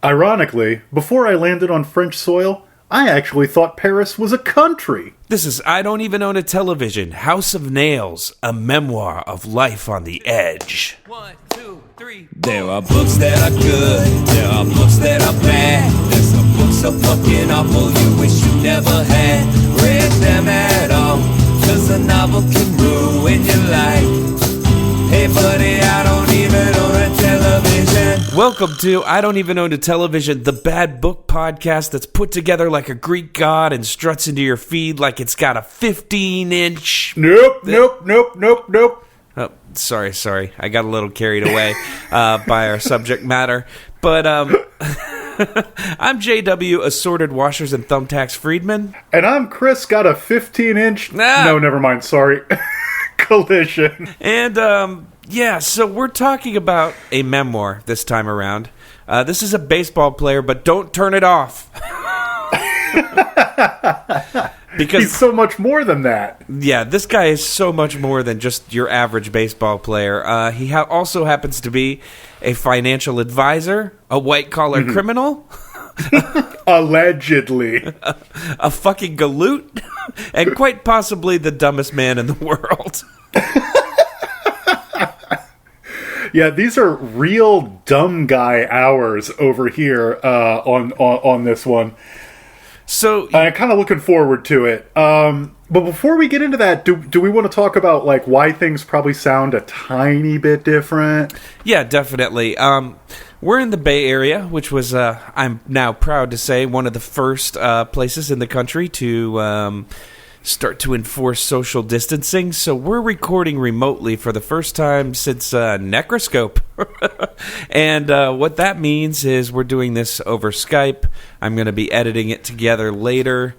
Ironically, before I landed on French soil, I actually thought Paris was a country. This is I Don't Even Own a Television, House of Nails, a memoir of life on the edge. 1, 2, 3. There are books that are good, there are books that are bad. There's some books so fucking awful you wish you never had read them at all. 'Cause a novel can ruin your life. Hey buddy, I don't even own a television. Welcome to I Don't Even Own a Television, the bad book podcast that's put together like a Greek god and struts into your feed like it's got a 15-inch... Nope. Oh, sorry. I got a little carried away by our subject matter. But I'm JW, Assorted Washers and Thumbtacks Friedman. And I'm Chris, got a 15-inch... Ah. No, never mind, sorry. Collision. And, so we're talking about a memoir this time around. This is a baseball player, but don't turn it off. Because he's so much more than that. Yeah, this guy is so much more than just your average baseball player. He also happens to be a financial advisor, a white-collar criminal. Allegedly. A fucking galoot, and quite possibly the dumbest man in the world. Yeah, these are real dumb guy hours over here on this one. So I'm kind of looking forward to it. But before we get into that, do we want to talk about like why things probably sound a tiny bit different? Yeah, definitely. We're in the Bay Area, which was, I'm now proud to say, one of the first places in the country to start to enforce social distancing. So we're recording remotely for the first time since Necroscope. And what that means is we're doing this over Skype. I'm going to be editing it together later.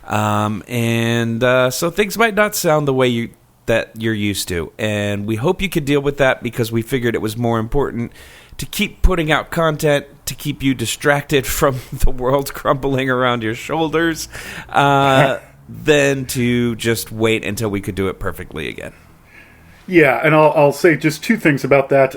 So things might not sound the way that you're used to. And we hope you could deal with that because we figured it was more important to keep putting out content, to keep you distracted from the world crumbling around your shoulders, than to just wait until we could do it perfectly again. Yeah, and I'll say just two things about that.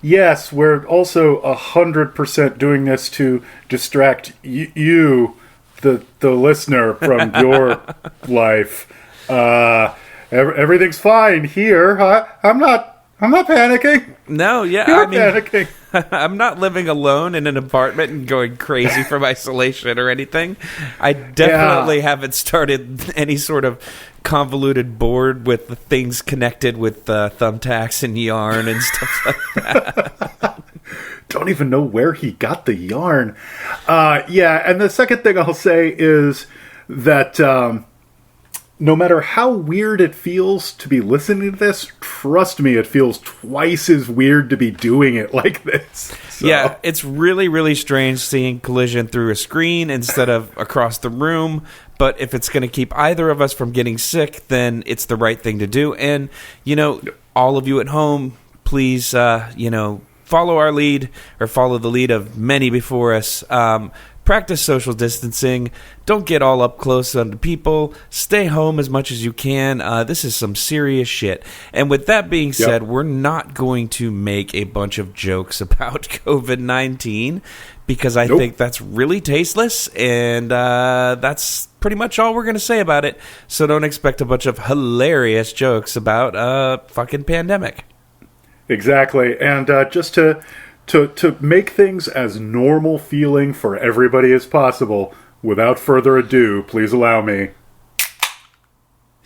Yes, we're also 100% doing this to distract you, the listener, from your life. Everything's fine here. I'm not panicking. No, yeah, You're panicking. I'm not living alone in an apartment and going crazy from isolation or anything. I definitely haven't started any sort of convoluted board with the things connected with thumbtacks and yarn and stuff like that. Don't even know where he got the yarn. And the second thing I'll say is that no matter how weird it feels to be listening to this, trust me, it feels twice as weird to be doing it like this. So. Yeah, it's really, really strange seeing Collision through a screen instead of across the room. But if it's going to keep either of us from getting sick, then it's the right thing to do. And, all of you at home, please, follow our lead or follow the lead of many before us. Practice social distancing. Don't get all up close on people. Stay home as much as you can. This is some serious shit. And with that being said, we're not going to make a bunch of jokes about COVID-19 because I think that's really tasteless. And that's pretty much all we're going to say about it. So don't expect a bunch of hilarious jokes about a fucking pandemic. Exactly. And just to make things as normal feeling for everybody as possible, without further ado, please allow me.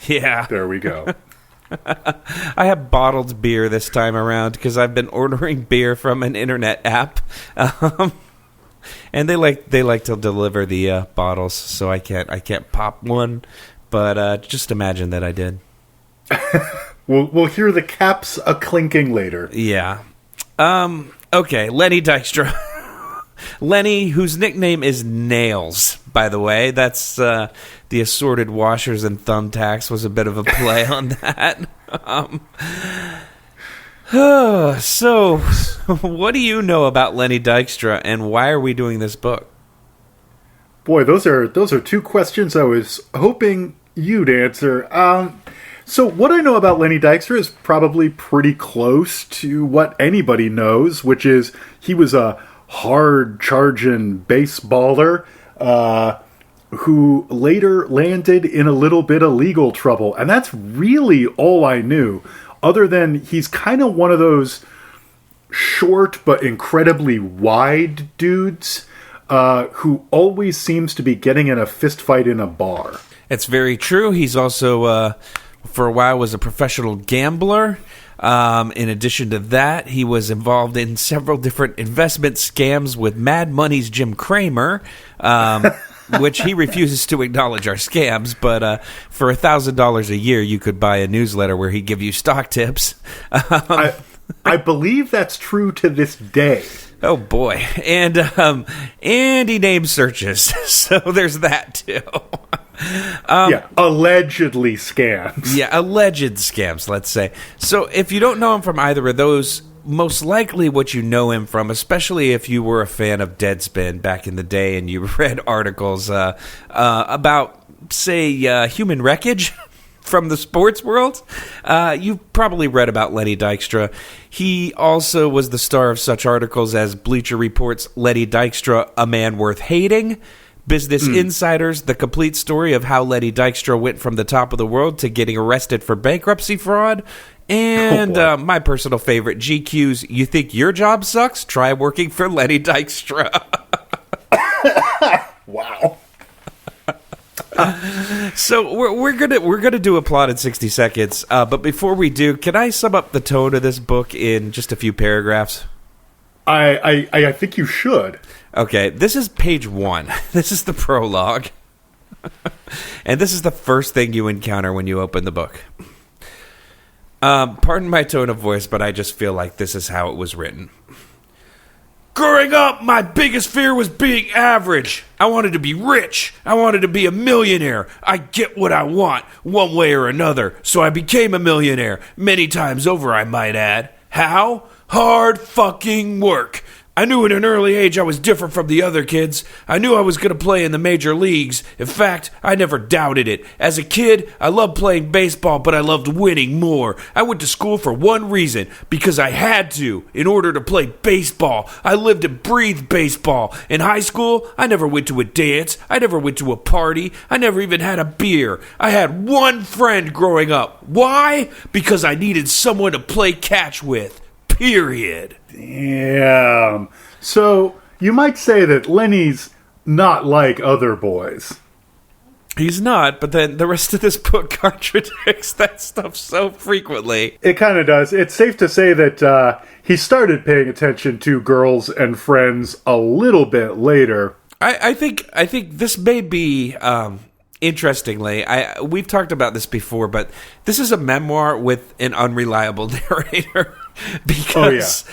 Yeah. There we go. I have bottled beer this time around because I've been ordering beer from an internet app. And they like to deliver the bottles, so I can't pop one, but just imagine that I did. We'll hear the caps a-clinking later. Yeah. Okay, Lenny Dykstra. Lenny, whose nickname is Nails, by the way. That's the Assorted Washers and Thumbtacks was a bit of a play on that. So, what do you know about Lenny Dykstra, and why are we doing this book? Boy, those are two questions I was hoping you'd answer. So what I know about Lenny Dykstra is probably pretty close to what anybody knows, which is he was a hard-charging baseballer who later landed in a little bit of legal trouble. And that's really all I knew, other than he's kind of one of those short but incredibly wide dudes who always seems to be getting in a fist fight in a bar. It's very true. He's also, for a while, was a professional gambler. In addition to that, he was involved in several different investment scams with Mad Money's Jim Cramer, which he refuses to acknowledge are scams. But for $1,000 a year, you could buy a newsletter where he'd give you stock tips. I believe that's true to this day. Oh boy, and he named searches, so there's that too. Allegedly scams. Yeah, alleged scams, let's say. So if you don't know him from either of those, most likely what you know him from, especially if you were a fan of Deadspin back in the day and you read articles about, say, human wreckage from the sports world, you've probably read about Lenny Dykstra. He also was the star of such articles as Bleacher Report's Lenny Dykstra, A Man Worth Hating, Business Insider's The Complete Story of How Lenny Dykstra Went from the Top of the World to Getting Arrested for Bankruptcy Fraud, and my personal favorite, GQ's You Think Your Job Sucks? Try working for Lenny Dykstra. Wow. So we're gonna do a plot in 60 seconds. But before we do, can I sum up the tone of this book in just a few paragraphs? I think you should. Okay, this is page 1. This is the prologue, and this is the first thing you encounter when you open the book. Pardon my tone of voice, but I just feel like this is how it was written. Growing up, my biggest fear was being average. I wanted to be rich. I wanted to be a millionaire. I get what I want, one way or another, so I became a millionaire. Many times over, I might add. How? Hard fucking work. I knew at an early age I was different from the other kids. I knew I was going to play in the major leagues. In fact, I never doubted it. As a kid, I loved playing baseball, but I loved winning more. I went to school for one reason, because I had to, in order to play baseball. I lived and breathed baseball. In high school, I never went to a dance. I never went to a party. I never even had a beer. I had one friend growing up. Why? Because I needed someone to play catch with. Period. Damn. So, you might say that Lenny's not like other boys. He's not, but then the rest of this book contradicts that stuff so frequently. It kind of does. It's safe to say that he started paying attention to girls and friends a little bit later. I think this may be... Interestingly, we've talked about this before, but this is a memoir with an unreliable narrator because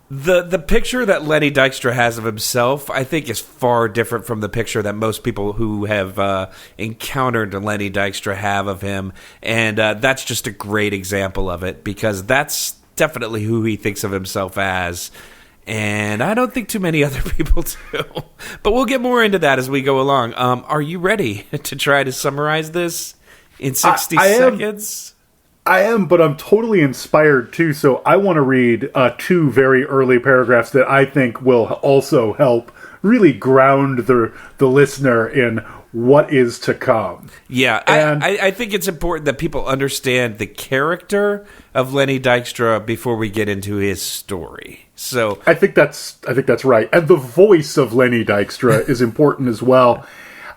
the picture that Lenny Dykstra has of himself, I think, is far different from the picture that most people who have encountered Lenny Dykstra have of him, and that's just a great example of it because that's definitely who he thinks of himself as. And I don't think too many other people do. But we'll get more into that as we go along. Are you ready to try to summarize this in 60 seconds? I am, but I'm totally inspired too. So I want to read 2 very early paragraphs that I think will also help really ground the listener in what is to come. Yeah, and I think it's important that people understand the character of Lenny Dykstra before we get into his story. So I think that's right. And the voice of Lenny Dykstra is important as well.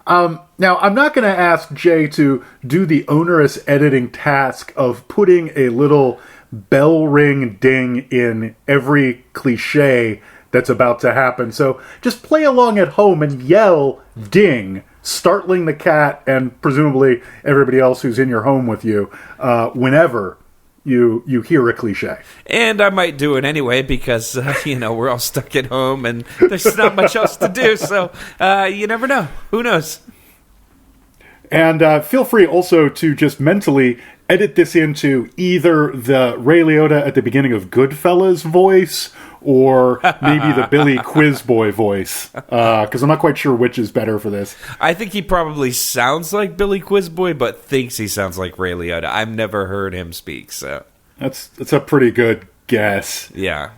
Now, I'm not going to ask Jay to do the onerous editing task of putting a little bell ring ding in every cliche that's about to happen. So just play along at home and yell ding, startling the cat and presumably everybody else who's in your home with you whenever you hear a cliche. And I might do it anyway because, we're all stuck at home and there's not much else to do. So you never know. Who knows? And feel free also to just mentally edit this into either the Ray Liotta at the beginning of Goodfellas voice or maybe the Billy Quizboy voice, because I'm not quite sure which is better for this. I think he probably sounds like Billy Quizboy, but thinks he sounds like Ray Liotta. I've never heard him speak, so... That's a pretty good guess. Yeah.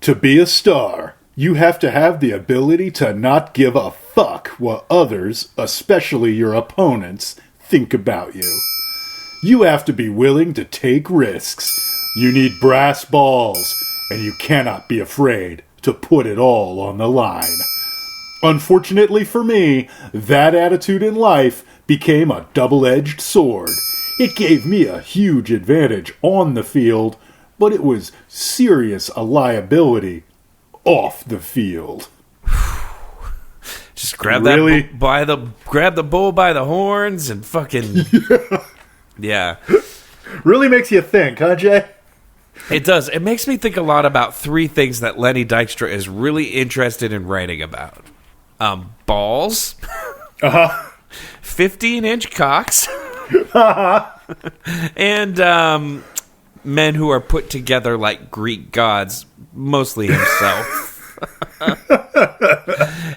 To be a star, You have to have the ability to not give a fuck what others, especially your opponents, think about you. You have to be willing to take risks. You need brass balls, and you cannot be afraid to put it all on the line. Unfortunately for me, that attitude in life became a double-edged sword. It gave me a huge advantage on the field, but it was serious a liability off the field. Just grab Really? grab the bull by the horns and fucking yeah. Really makes you think, huh, Jay? It does. It makes me think a lot about three things that Lenny Dykstra is really interested in writing about: balls, 15-inch cocks, and men who are put together like Greek gods, mostly himself.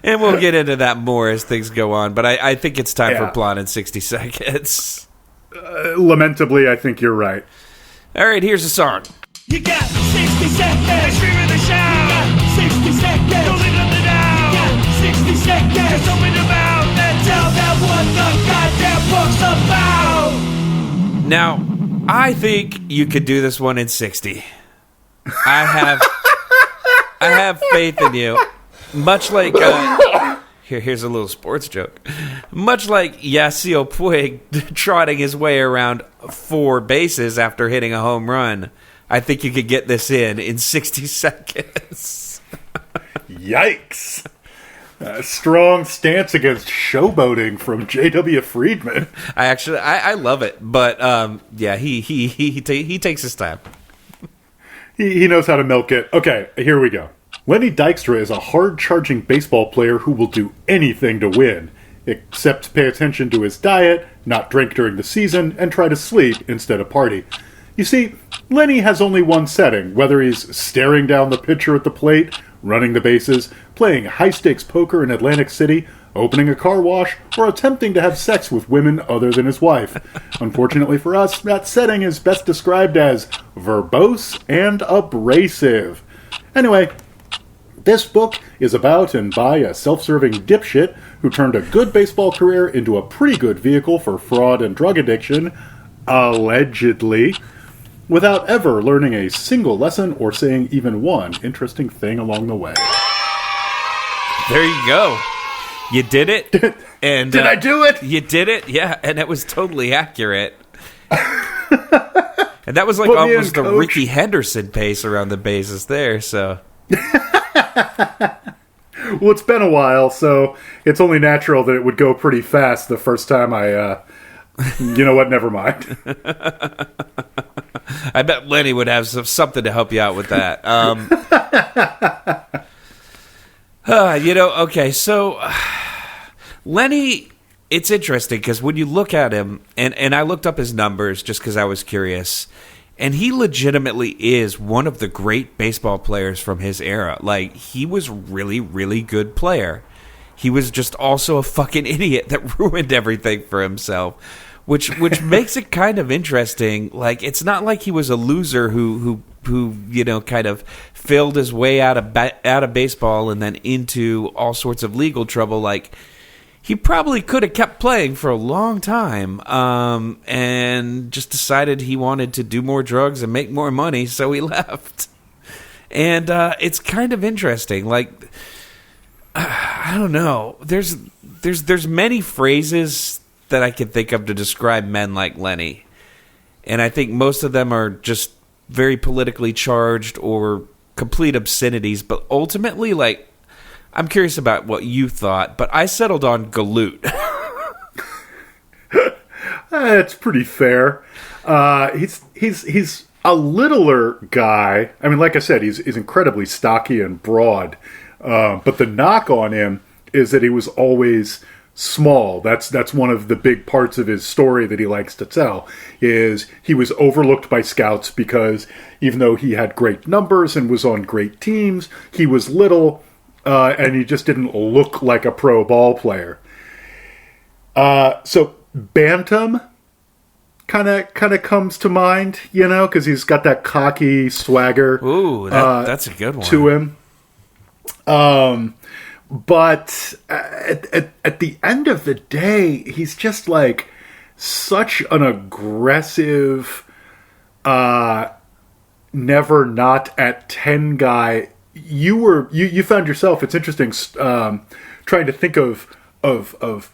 And we'll get into that more as things go on, but I think it's time for Plot in 60 Seconds. Lamentably, I think you're right. All right, here's a song. You got 60 seconds, scream in the shout. You got 60 seconds, don't leave nothing out. You got 60 seconds, open your mouth and tell them what the goddamn book's about. Now, I think you could do this one in 60. I have faith in you. Much like here's a little sports joke. Much like Yasiel Puig trotting his way around 4 bases after hitting a home run, I think you could get this in 60 seconds. Yikes. A strong stance against showboating from J.W. Friedman. I love it, but yeah, he takes his time. He knows how to milk it. Okay, here we go. Lenny Dykstra is a hard-charging baseball player who will do anything to win, except pay attention to his diet, not drink during the season, and try to sleep instead of party. You see, Lenny has only one setting, whether he's staring down the pitcher at the plate, running the bases, playing high-stakes poker in Atlantic City, opening a car wash, or attempting to have sex with women other than his wife. Unfortunately for us, that setting is best described as verbose and abrasive. Anyway, this book is about and by a self-serving dipshit who turned a good baseball career into a pretty good vehicle for fraud and drug addiction, allegedly, without ever learning a single lesson or saying even one interesting thing along the way. There you go. You did it. And Did I do it? You did it, yeah, and it was totally accurate. And that was like Put me almost in, the coach. Ricky Henderson pace around the bases there, so... Well, it's been a while, so it's only natural that it would go pretty fast the first time I, you know what, never mind. I bet Lenny would have something to help you out with that. Okay, so Lenny, it's interesting because when you look at him, and I looked up his numbers just because I was curious, and he legitimately is one of the great baseball players from his era. Like, he was really, really good player. He was just also a fucking idiot that ruined everything for himself, which makes it kind of interesting. Like, it's not like he was a loser who kind of failed his way out of baseball and then into all sorts of legal trouble. Like, he probably could have kept playing for a long time and just decided he wanted to do more drugs and make more money, so he left. And it's kind of interesting. Like, I don't know. There's many phrases that I can think of to describe men like Lenny. And I think most of them are just very politically charged or complete obscenities. But ultimately, like, I'm curious about what you thought, but I settled on galoot. It's pretty fair. He's a littler guy. I mean, like I said, he's incredibly stocky and broad. But the knock on him is that he was always small. That's one of the big parts of his story that he likes to tell, is he was overlooked by scouts because even though he had great numbers and was on great teams, he was little, and he just didn't look like a pro ball player. So Bantam kind of comes to mind, because he's got that cocky swagger. Ooh, that's a good one. To him. But at the end of the day, he's just like such an aggressive, never not at 10 guy. You found yourself, it's interesting, trying to think of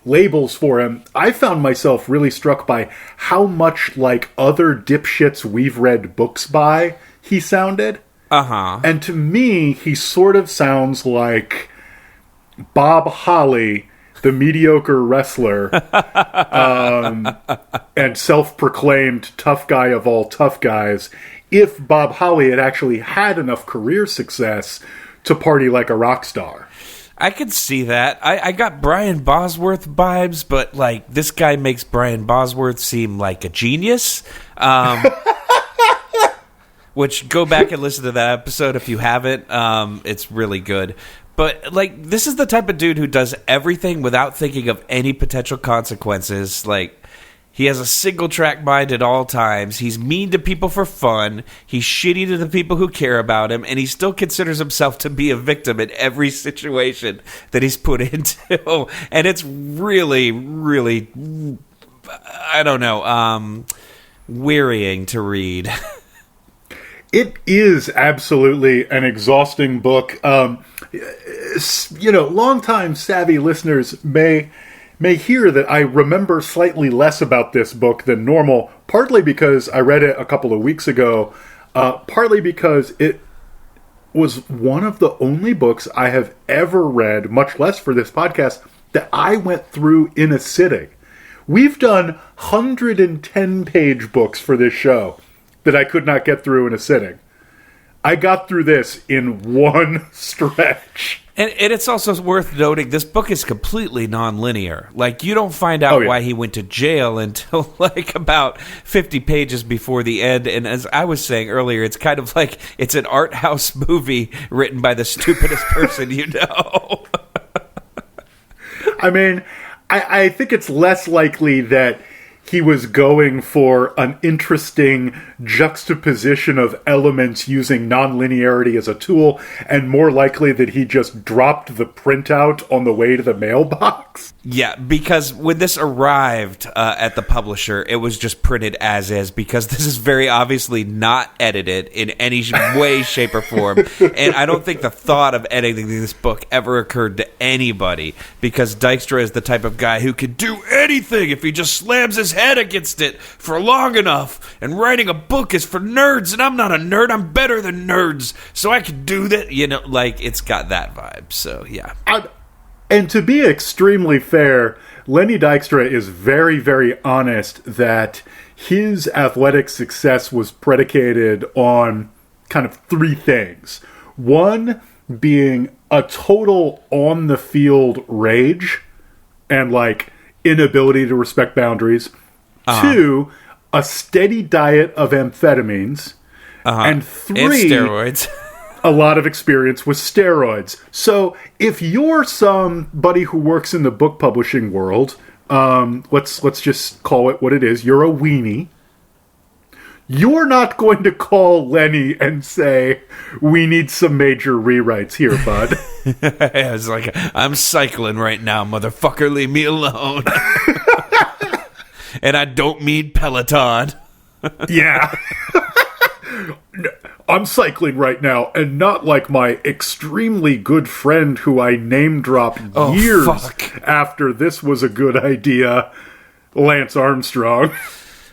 labels for him. I found myself really struck by how much like other dipshits we've read books by he sounded. And to me, he sort of sounds like Bob Holly, the mediocre wrestler, and self-proclaimed tough guy of all tough guys, if Bob Holly had actually had enough career success to party like a rock star. I could see that. I got Brian Bosworth vibes, but like this guy makes Brian Bosworth seem like a genius. Which, go back and listen to that episode if you haven't. It's really good. But, like, this is the type of dude who does everything without thinking of any potential consequences. Like, he has a single-track mind at all times. He's mean to people for fun. He's shitty to the people who care about him. And he still considers himself to be a victim in every situation that he's put into. And it's really, really, I don't know, wearying to read. It is absolutely an exhausting book. Longtime savvy listeners may hear that I remember slightly less about this book than normal, partly because I read it a couple of weeks ago, partly because it was one of the only books I have ever read, much less for this podcast, that I went through in a sitting. We've done 110-page books for this show that I could not get through in a sitting. I got through this in one stretch. And it's also worth noting, this book is completely non-linear. Like, you don't find out why he went to jail until, like, about 50 pages before the end. And as I was saying earlier, it's kind of like it's an art house movie written by the stupidest person you know. I mean, I think it's less likely that he was going for an interesting juxtaposition of elements using nonlinearity as a tool, and more likely that he just dropped the printout on the way to the mailbox. Yeah, because when this arrived at the publisher, it was just printed as is, because this is very obviously not edited in any way, shape, or form. And I don't think the thought of editing this book ever occurred to anybody, because Dykstra is the type of guy who could do anything if he just slams his head against it for long enough. And writing a book is for nerds, and I'm not a nerd. I'm better than nerds, so I can do that. You know, like, it's got that vibe. So, yeah. And to be extremely fair, Lenny Dykstra is very, very honest that his athletic success was predicated on kind of three things. One being a total on-the-field rage and, like, inability to respect boundaries. Two, a steady diet of amphetamines. And three, and steroids. A lot of experience with steroids. So if you're somebody who works in the book publishing world, let's just call it what it is. You're a weenie. You're not going to call Lenny and say, we need some major rewrites here, bud. It's like, I'm cycling right now, motherfucker. Leave me alone. And I don't mean Peloton. Yeah. I'm cycling right now, and not like my extremely good friend who I name-dropped years after this was a good idea, Lance Armstrong.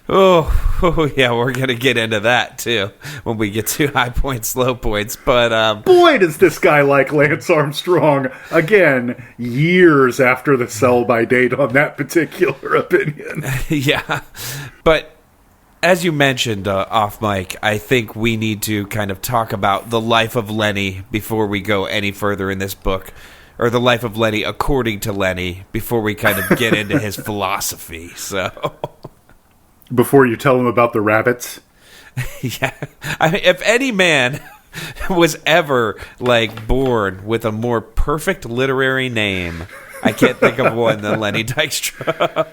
Oh, yeah, we're going to get into that, too, when we get to high points, low points. But boy, does this guy like Lance Armstrong. Again, years after the sell-by date on that particular opinion. Yeah, but as you mentioned off mic, I think we need to kind of talk about the life of Lenny before we go any further in this book. Or the life of Lenny according to Lenny, before we kind of get into his philosophy, so... Before you tell him about the rabbits? Yeah. I mean, if any man was ever, like, born with a more perfect literary name, I can't think of one than Lenny Dykstra.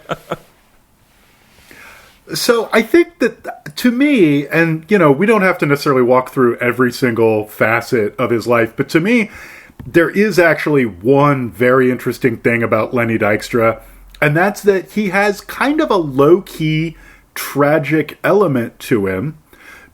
So I think that, to me, and, you know, we don't have to necessarily walk through every single facet of his life, but to me, there is actually one very interesting thing about Lenny Dykstra, and that's that he has kind of a low-key tragic element to him,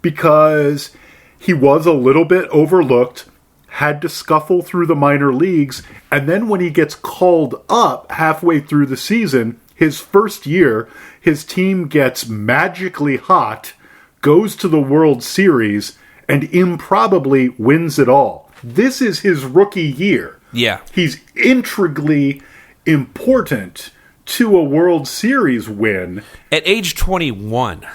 because he was a little bit overlooked, had to scuffle through the minor leagues, and then when he gets called up halfway through the season, his first year, his team gets magically hot, goes to the World Series, and improbably wins it all. This is his rookie year. Yeah. He's integrally important to a World Series win. At age 21.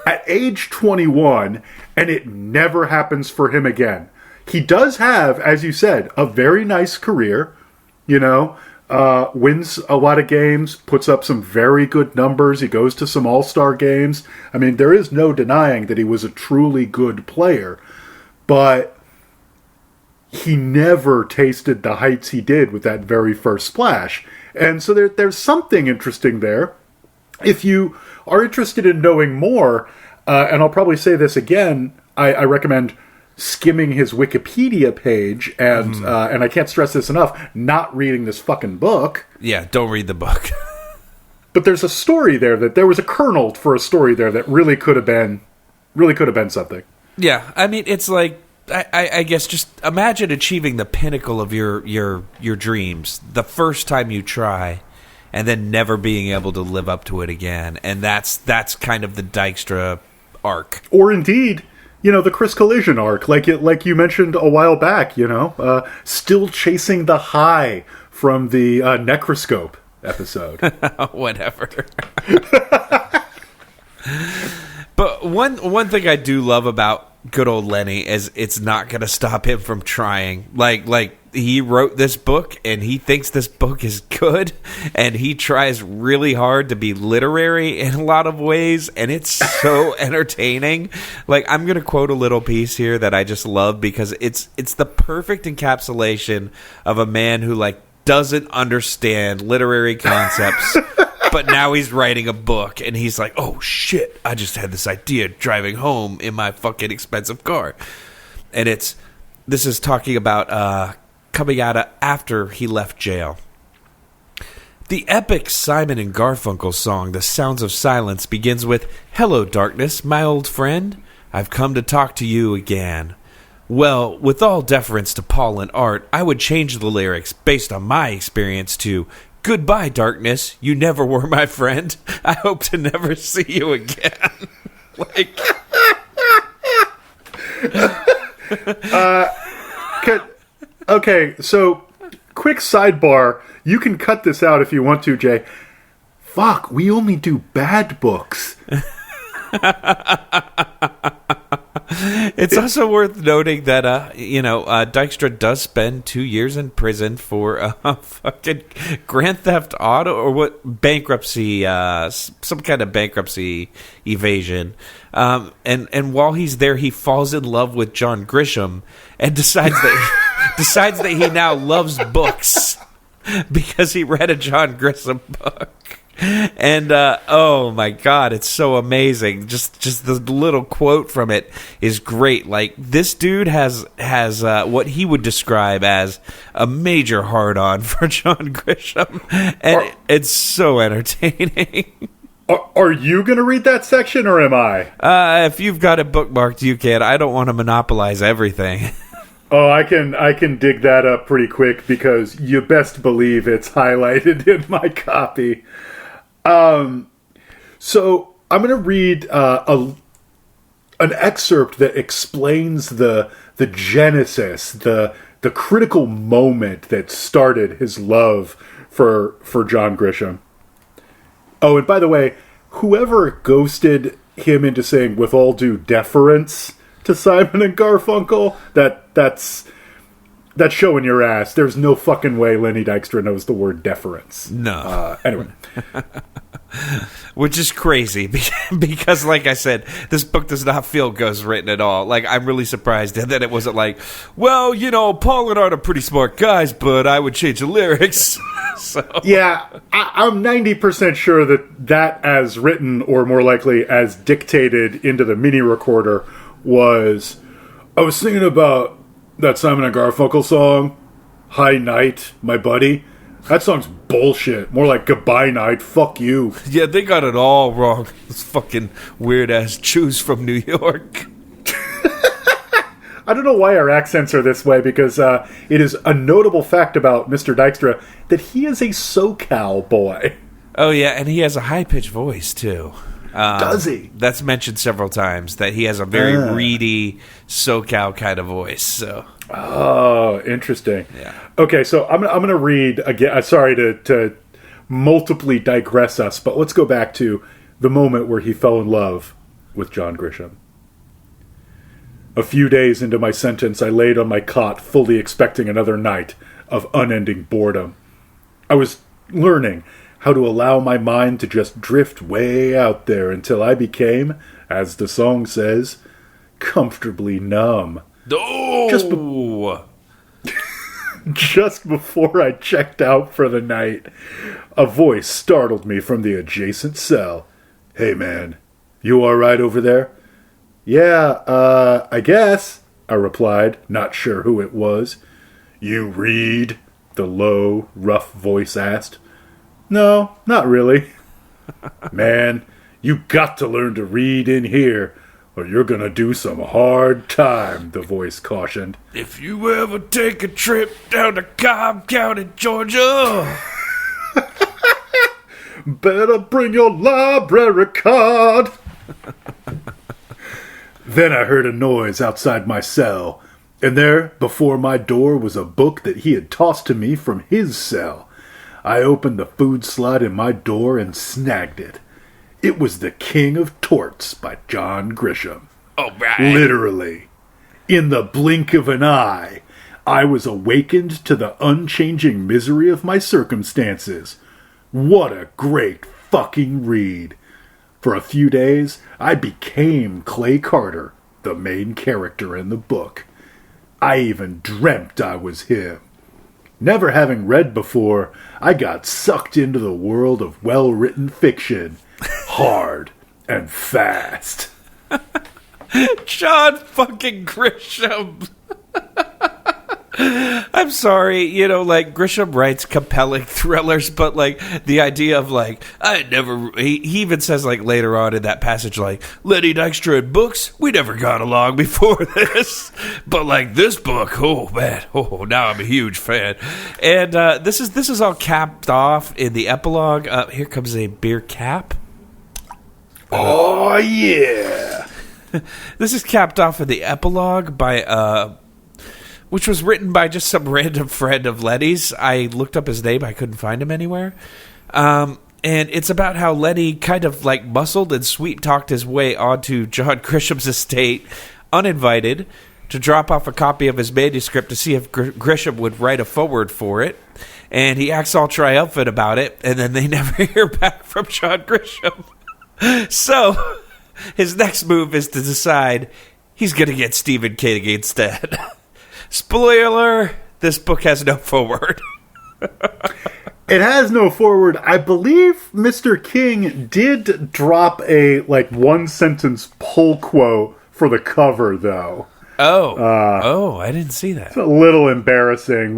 At age 21, and it never happens for him again. He does have, as you said, a very nice career, wins a lot of games, puts up some very good numbers. He goes to some all-star games. I mean, there is no denying that he was a truly good player, but he never tasted the heights he did with that very first splash. And so there's something interesting there. If you are interested in knowing more, and I'll probably say this again, I recommend skimming his Wikipedia page, and I can't stress this enough, not reading this fucking book. Yeah, don't read the book. But there's a story there there was a kernel for a story there that really could have been something. Yeah, I mean, it's like, I guess just imagine achieving the pinnacle of your dreams the first time you try, and then never being able to live up to it again. And that's kind of the Dykstra arc. Or indeed, the Chris Collision arc, like you mentioned a while back, still chasing the high from the Necroscope episode. Whatever. But one thing I do love about good old Lenny is it's not going to stop him from trying. Like he wrote this book and he thinks this book is good, and he tries really hard to be literary in a lot of ways, and it's so entertaining. Like, I'm going to quote a little piece here that I just love, because it's the perfect encapsulation of a man who doesn't understand literary concepts. But now he's writing a book, and he's like, oh, shit, I just had this idea driving home in my fucking expensive car. And this is talking about coming out after he left jail. The epic Simon and Garfunkel song, The Sounds of Silence, begins with, "Hello, darkness, my old friend. I've come to talk to you again." Well, with all deference to Paul and Art, I would change the lyrics based on my experience to, "Goodbye, darkness. You never were my friend. I hope to never see you again." Okay, so quick sidebar. You can cut this out if you want to, Jay. Fuck, we only do bad books. It's also worth noting that, Dykstra does spend 2 years in prison for fucking grand theft auto, or bankruptcy, some kind of bankruptcy evasion. And while he's there, he falls in love with John Grisham and decides that he now loves books because he read a John Grisham book. And oh my god, it's so amazing. Just the little quote from it is great. Like, this dude has what he would describe as a major hard-on for John Grisham, and it's so entertaining. Are you going to read that section, or am I? If you've got it bookmarked, you can. I don't want to monopolize everything. Oh, I can dig that up pretty quick, because you best believe it's highlighted in my copy. So I'm going to read an excerpt that explains the genesis, the critical moment that started his love for John Grisham. Oh, and by the way, whoever ghosted him into saying, "with all due deference to Simon and Garfunkel," that's showing your ass. There's no fucking way Lenny Dykstra knows the word deference. No. Anyway. Which is crazy, because like I said, this book does not feel ghostwritten at all. Like, I'm really surprised that it wasn't like, well, Paul and Art are pretty smart guys, but I would change the lyrics. So. Yeah, I'm 90% sure that as written, or more likely as dictated into the mini recorder, was, I was thinking about that Simon and Garfunkel song, High Night, my buddy. That song's bullshit. More like Goodbye Night. Fuck you. Yeah, they got it all wrong. Those fucking weird-ass Jews from New York. I don't know why our accents are this way, because it is a notable fact about Mr. Dykstra that he is a SoCal boy. Oh, yeah, and he has a high-pitched voice, too. Does he? That's mentioned several times, that he has a very reedy SoCal kind of voice, so... Oh, interesting. Yeah. Okay, so I'm going to read again. Sorry to multiply digress us, but let's go back to the moment where he fell in love with John Grisham. A few days into my sentence, I laid on my cot, fully expecting another night of unending boredom. I was learning how to allow my mind to just drift way out there until I became, as the song says, comfortably numb. Oh! Just before I checked out for the night, a voice startled me from the adjacent cell. "Hey man, you alright over there?" "Yeah, I guess," I replied, not sure who it was. "You read?" the low, rough voice asked. "No, not really." "Man, you got to learn to read in here, or you're gonna do some hard time," the voice cautioned. "If you ever take a trip down to Cobb County, Georgia, better bring your library card." Then I heard a noise outside my cell, and there, before my door, was a book that he had tossed to me from his cell. I opened the food slot in my door and snagged it. It was The King of Torts by John Grisham. all right." Literally. In the blink of an eye, I was awakened to the unchanging misery of my circumstances. What a great fucking read. For a few days, I became Clay Carter, the main character in the book. I even dreamt I was him. Never having read before, I got sucked into the world of well-written fiction. Hard and fast. John fucking Grisham. I'm sorry, like, Grisham writes compelling thrillers, but, like, the idea of, like, he even says, like, later on in that passage, like, Lenny Dykstra and books, we never got along before this, but, like, this book, oh, man, now I'm a huge fan. And this is all capped off in the epilogue. Here comes a beer cap. Oh, yeah. This is capped off in the epilogue by, which was written by just some random friend of Lenny's. I looked up his name. I couldn't find him anywhere. And it's about how Lenny kind of like muscled and sweet-talked his way onto John Grisham's estate, uninvited, to drop off a copy of his manuscript to see if Grisham would write a foreword for it. And he acts all triumphant about it, and then they never hear back from John Grisham. So his next move is to decide he's going to get Stephen King instead. Spoiler, this book has no foreword. It has no foreword. I believe Mr. King did drop a, like, one-sentence pull quote for the cover, though. Oh, I didn't see that. It's a little embarrassing.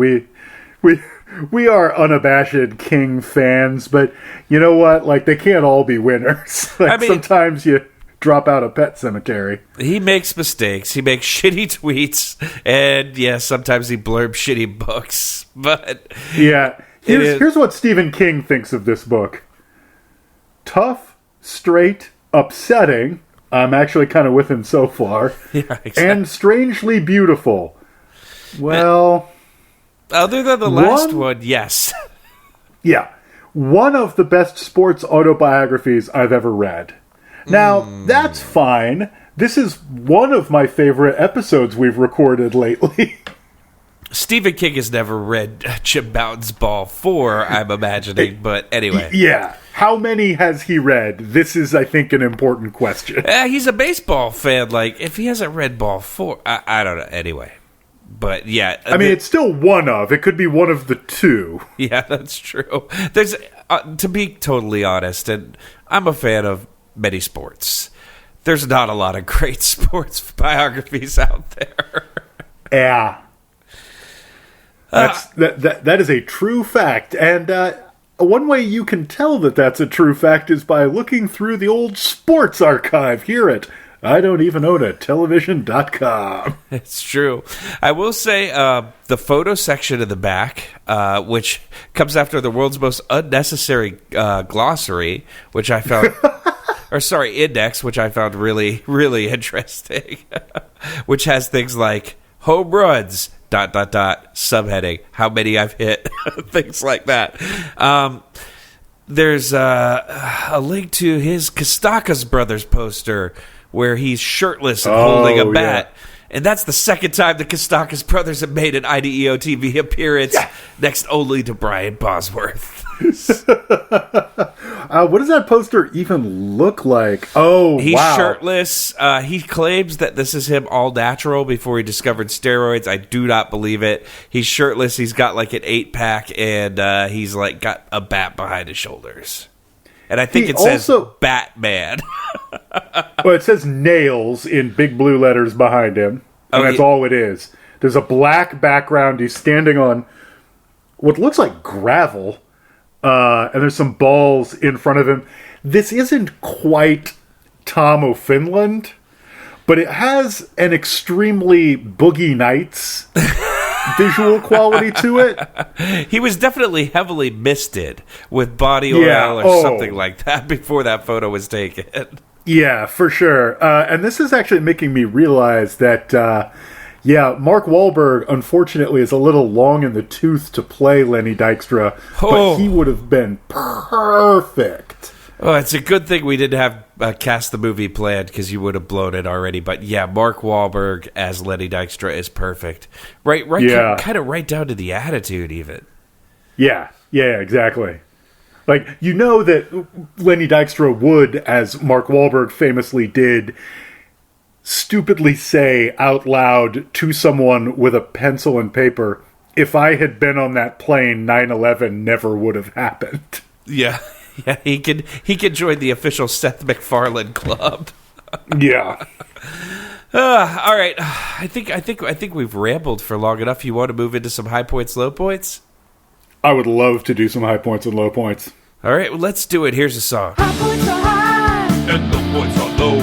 We are unabashed King fans, but you know what? Like, they can't all be winners. Like, sometimes you drop out of Pet Cemetery. He makes mistakes. He makes shitty tweets, and sometimes he blurbs shitty books. But yeah, here's what Stephen King thinks of this book: tough, straight, upsetting. I'm actually kind of with him so far. Yeah, exactly. And strangely beautiful. Well, other than the last one, yes. Yeah, one of the best sports autobiographies I've ever read. Now, that's fine. This is one of my favorite episodes we've recorded lately. Stephen King has never read Jim Bouton's Ball 4, I'm imagining, but anyway. Yeah. How many has he read? This is, I think, an important question. He's a baseball fan. Like, if he hasn't read Ball 4, I don't know. Anyway. But, yeah. I mean, it's still one of. It could be one of the two. Yeah, that's true. There's, to be totally honest, and I'm a fan of many sports. There's not a lot of great sports biographies out there. Yeah. That is a true fact. And one way you can tell that that's a true fact is by looking through the old sports archive here at I don't even own a television.com. It's true. I will say the photo section of the back, which comes after the world's most unnecessary glossary, which I found, index, which I found really, really interesting, which has things like home runs, ... subheading, how many I've hit, things like that. There's a link to his Kostakis Brothers poster, where he's shirtless and holding a bat. Yeah. And that's the second time the Kostakis brothers have made an IDEO TV appearance, next only to Brian Bosworth. What does that poster even look like? Oh, he's shirtless. He claims that this is him all natural before he discovered steroids. I do not believe it. He's shirtless. He's got like an 8-pack, and he's like got a bat behind his shoulders. And I think it says Batman. Well, it says Nails in big blue letters behind him. And that's all it is. There's a black background. He's standing on what looks like gravel. And there's some balls in front of him. This isn't quite Tom o' Finland, but it has an extremely Boogie Nights visual quality to it. He was definitely heavily misted with body oil or something like that before that photo was taken. Yeah, for sure. And this is actually making me realize that, Mark Wahlberg, unfortunately, is a little long in the tooth to play Lenny Dykstra, but he would have been perfect. Oh, it's a good thing we didn't have cast the movie planned, because you would have blown it already. But yeah, Mark Wahlberg as Lenny Dykstra is perfect. Right, kind of right down to the attitude, even. Yeah, exactly. Like, you know that Lenny Dykstra would, as Mark Wahlberg famously did, stupidly say out loud to someone with a pencil and paper, if I had been on that plane, 9/11 never would have happened. Yeah, he could join the official Seth MacFarlane club. Yeah. All right. I think we've rambled for long enough. You want to move into some high points, low points? I would love to do some high points and low points. All right, well, let's do it. Here's a song. High points are high, and low points are low.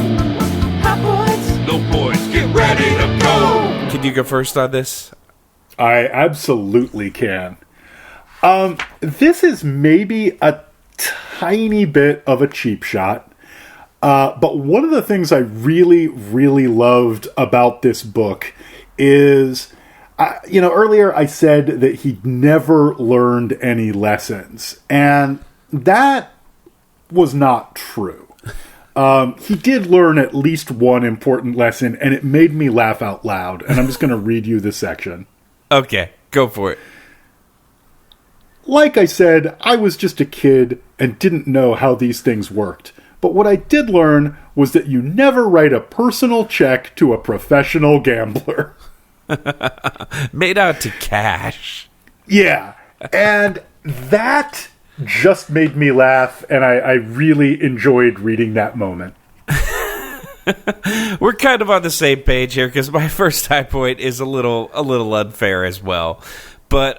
High points, low points, get ready to go. Can you go first on this? I absolutely can. This is maybe a tiny bit of a cheap shot, but one of the things I really, really loved about this book is, earlier I said that he'd never learned any lessons, and that was not true. He did learn at least one important lesson, and it made me laugh out loud, and I'm just going to read you this section. Okay, go for it. Like I said, I was just a kid and didn't know how these things worked. But what I did learn was that you never write a personal check to a professional gambler. Made out to cash. Yeah, and that just made me laugh, and I really enjoyed reading that moment. We're kind of on the same page here, because my first high point is a little unfair as well. But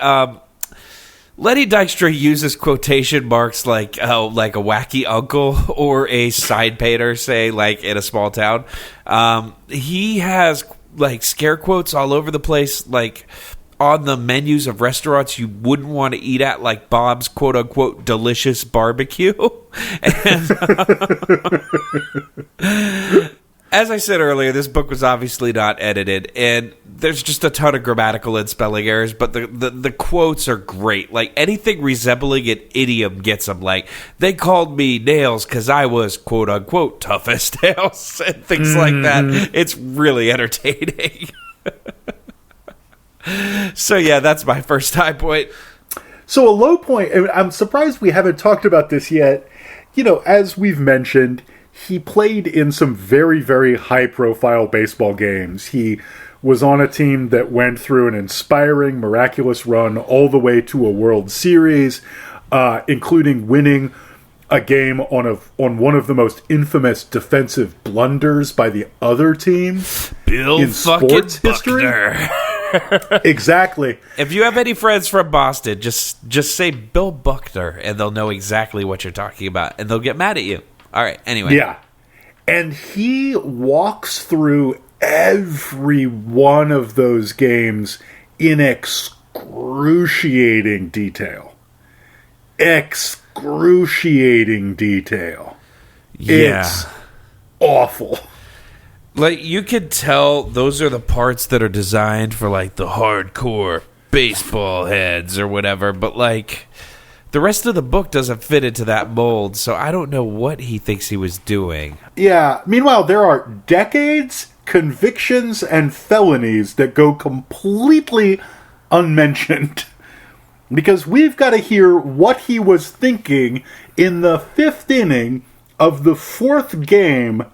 Lenny Dykstra uses quotation marks like a wacky uncle or a sign painter, say, like in a small town. He has like scare quotes all over the place, like on the menus of restaurants you wouldn't want to eat at, like Bob's quote-unquote delicious barbecue. And as I said earlier, this book was obviously not edited, and there's just a ton of grammatical and spelling errors, but the quotes are great. Like, anything resembling an idiom gets them. Like, they called me Nails because I was, quote-unquote, tough as nails, and things like that. It's really entertaining. So, yeah, that's my first high point. So a low point, I'm surprised we haven't talked about this yet. As we've mentioned, he played in some very, very high-profile baseball games. He was on a team that went through an inspiring, miraculous run all the way to a World Series, including winning a game on one of the most infamous defensive blunders by the other team Bill in fucking sports history. Buckner. Exactly. If you have any friends from Boston, just say Bill Buckner, and they'll know exactly what you're talking about, and they'll get mad at you. All right, anyway. Yeah. And he walks through every one of those games in excruciating detail. Excruciating detail. Yeah. It's awful. Like, you could tell those are the parts that are designed for, like, the hardcore baseball heads or whatever, but, like, the rest of the book doesn't fit into that mold, so I don't know what he thinks he was doing. Yeah. Meanwhile, there are decades, convictions, and felonies that go completely unmentioned. Because we've got to hear what he was thinking in the 5th inning of the 4th game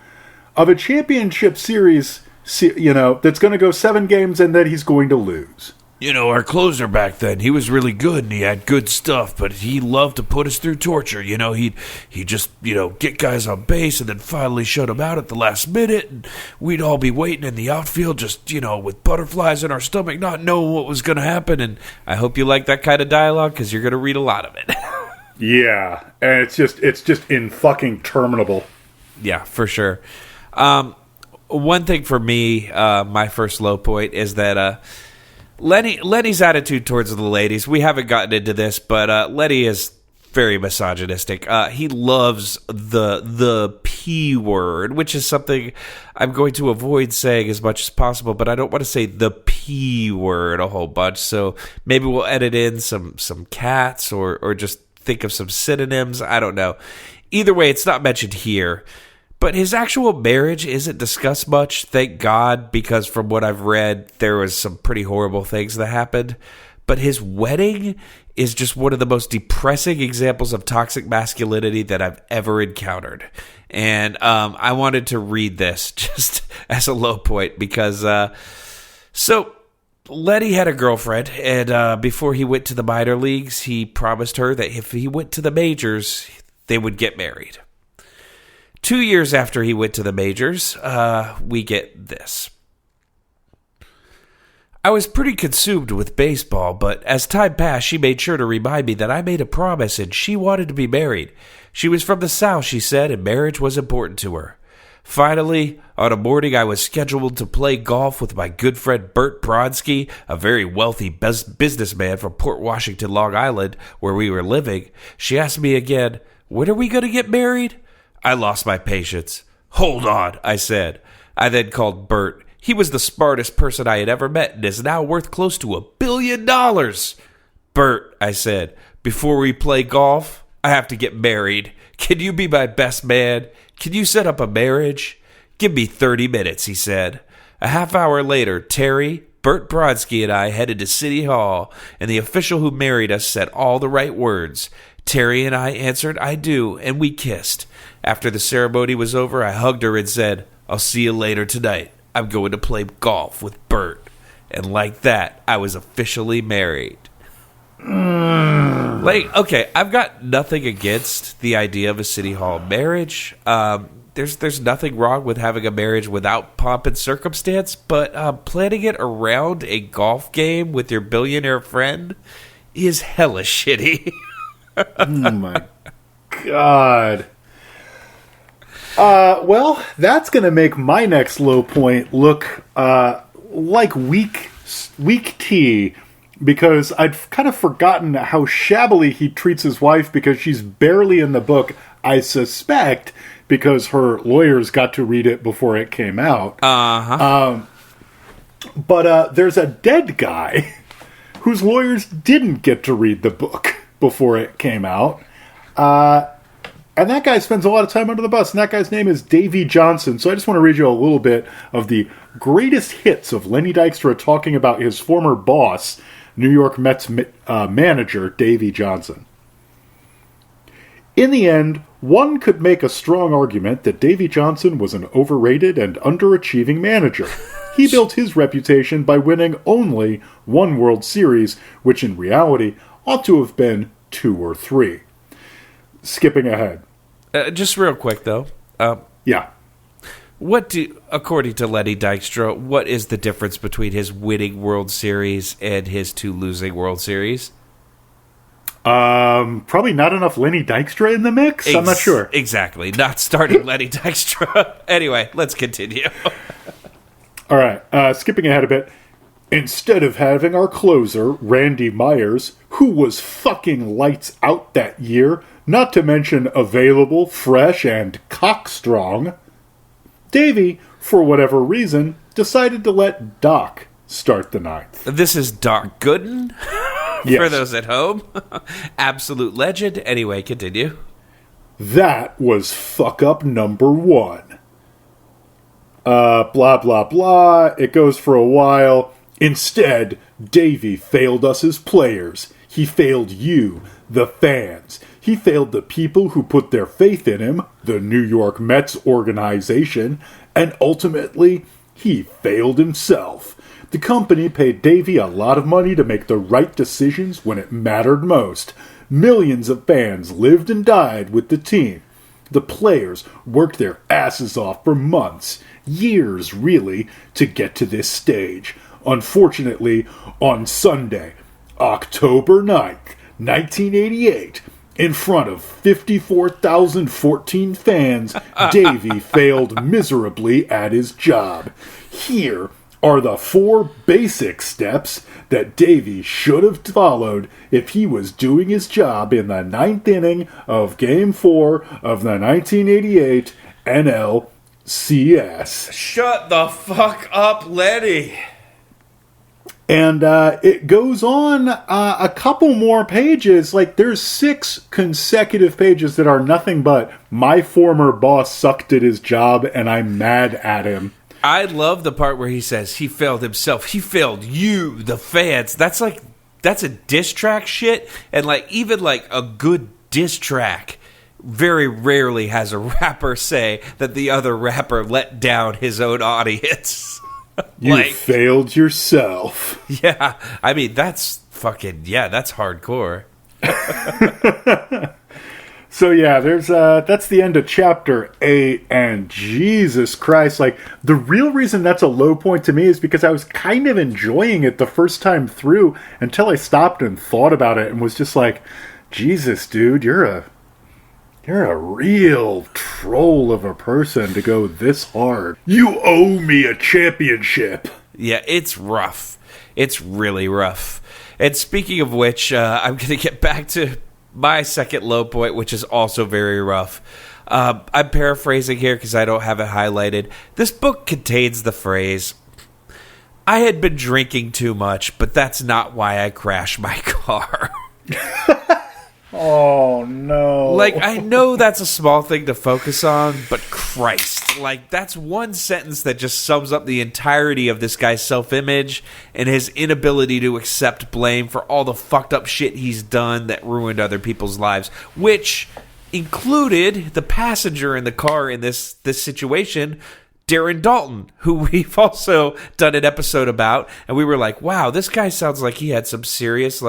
of a championship series, that's going to go 7 games and that he's going to lose. Our closer back then, he was really good and he had good stuff, but he loved to put us through torture. He'd just, get guys on base and then finally shut them out at the last minute. And we'd all be waiting in the outfield just, with butterflies in our stomach, not knowing what was going to happen. And I hope you like that kind of dialogue because you're going to read a lot of it. Yeah, and it's just in fucking terminable. Yeah, for sure. One thing for me, my first low point is that Lenny's attitude towards the ladies, we haven't gotten into this, but Lenny is very misogynistic. He loves the P word, which is something I'm going to avoid saying as much as possible, but I don't want to say the P word a whole bunch, so maybe we'll edit in some cats or just think of some synonyms. I don't know. Either way, it's not mentioned here. But his actual marriage isn't discussed much, thank God, because from what I've read, there was some pretty horrible things that happened. But his wedding is just one of the most depressing examples of toxic masculinity that I've ever encountered. And I wanted to read this just as a low point because, so Lenny had a girlfriend, and before he went to the minor leagues, he promised her that if he went to the majors, they would get married. 2 years after he went to the majors, we get this. I was pretty consumed with baseball, but as time passed, she made sure to remind me that I made a promise and she wanted to be married. She was from the South, she said, and marriage was important to her. Finally, on a morning I was scheduled to play golf with my good friend Bert Brodsky, a very wealthy businessman from Port Washington, Long Island, where we were living. She asked me again, when are we going to get married? I lost my patience. Hold on, I said. I then called Bert. He was the smartest person I had ever met and is now worth close to $1 billion. Bert, I said, before we play golf, I have to get married. Can you be my best man? Can you set up a marriage? Give me 30 minutes, he said. A half hour later, Terry, Bert Brodsky, and I headed to City Hall, and the official who married us said all the right words. Terry and I answered, I do, and we kissed. After the ceremony was over, I hugged her and said, I'll see you later tonight. I'm going to play golf with Bert. And like that, I was officially married. Okay, I've got nothing against the idea of a City Hall marriage. There's nothing wrong with having a marriage without pomp and circumstance, but planning it around a golf game with your billionaire friend is hella shitty. Oh my God. Well, that's going to make my next low point look like weak tea, because I'd kind of forgotten how shabbily he treats his wife because she's barely in the book, I suspect, because her lawyers got to read it before it came out. But there's a dead guy whose lawyers didn't get to read the book before it came out. And that guy spends a lot of time under the bus, and that guy's name is Davy Johnson. So I just want to read you a little bit of the greatest hits of Lenny Dykstra talking about his former boss, New York Mets manager Davy Johnson. In the end, one could make a strong argument that Davy Johnson was an overrated and underachieving manager. He built his reputation by winning only one World Series, which in reality ought to have been 2 or 3. Skipping ahead. Just real quick, though. Yeah. According to Lenny Dykstra, what is the difference between his winning World Series and his 2 losing World Series? Probably not enough Lenny Dykstra in the mix. I'm not sure. Exactly. Not starting Lenny Dykstra. Anyway, let's continue. All right. Skipping ahead a bit. Instead of having our closer, Randy Myers, who was fucking lights out that year, not to mention available, fresh, and cockstrong, Davey, for whatever reason, decided to let Doc start the 9th. This is Doc Gooden, yes. For those at home. Absolute legend. Anyway, continue. That was fuck up number 1. Blah, blah, blah. It goes for a while. Instead, Davey failed us as players. He failed you, the fans. He failed the people who put their faith in him, the New York Mets organization, and ultimately, he failed himself. The company paid Davey a lot of money to make the right decisions when it mattered most. Millions of fans lived and died with the team. The players worked their asses off for months, years really, to get to this stage. Unfortunately, on Sunday, October 9th, 1988, in front of 54,014 fans, Davey failed miserably at his job. Here are the 4 basic steps that Davey should have followed if he was doing his job in the 9th inning of Game 4 of the 1988 NLCS. Shut the fuck up, Lenny. And it goes on a couple more pages. Like, there's 6 consecutive pages that are nothing but my former boss sucked at his job and I'm mad at him. I love the part where he says he failed himself. He failed you, the fans. That's a diss track shit. And even a good diss track very rarely has a rapper say that the other rapper let down his own audience. You failed yourself. Yeah, I mean, that's hardcore. So yeah, there's that's the end of chapter 8, and Jesus Christ, the real reason that's a low point to me is because I was kind of enjoying it the first time through until I stopped and thought about it and was just like, Jesus, dude, you're a real troll of a person to go this hard. You owe me a championship. Yeah, it's rough. It's really rough. And speaking of which, I'm going to get back to my second low point, which is also very rough. I'm paraphrasing here because I don't have it highlighted. This book contains the phrase, I had been drinking too much, but that's not why I crashed my car. Oh, no. I know that's a small thing to focus on, but Christ. That's one sentence that just sums up the entirety of this guy's self-image and his inability to accept blame for all the fucked up shit he's done that ruined other people's lives, which included the passenger in the car in this situation, Darren Dalton, who we've also done an episode about, and we were like, wow, this guy sounds like he had some serious,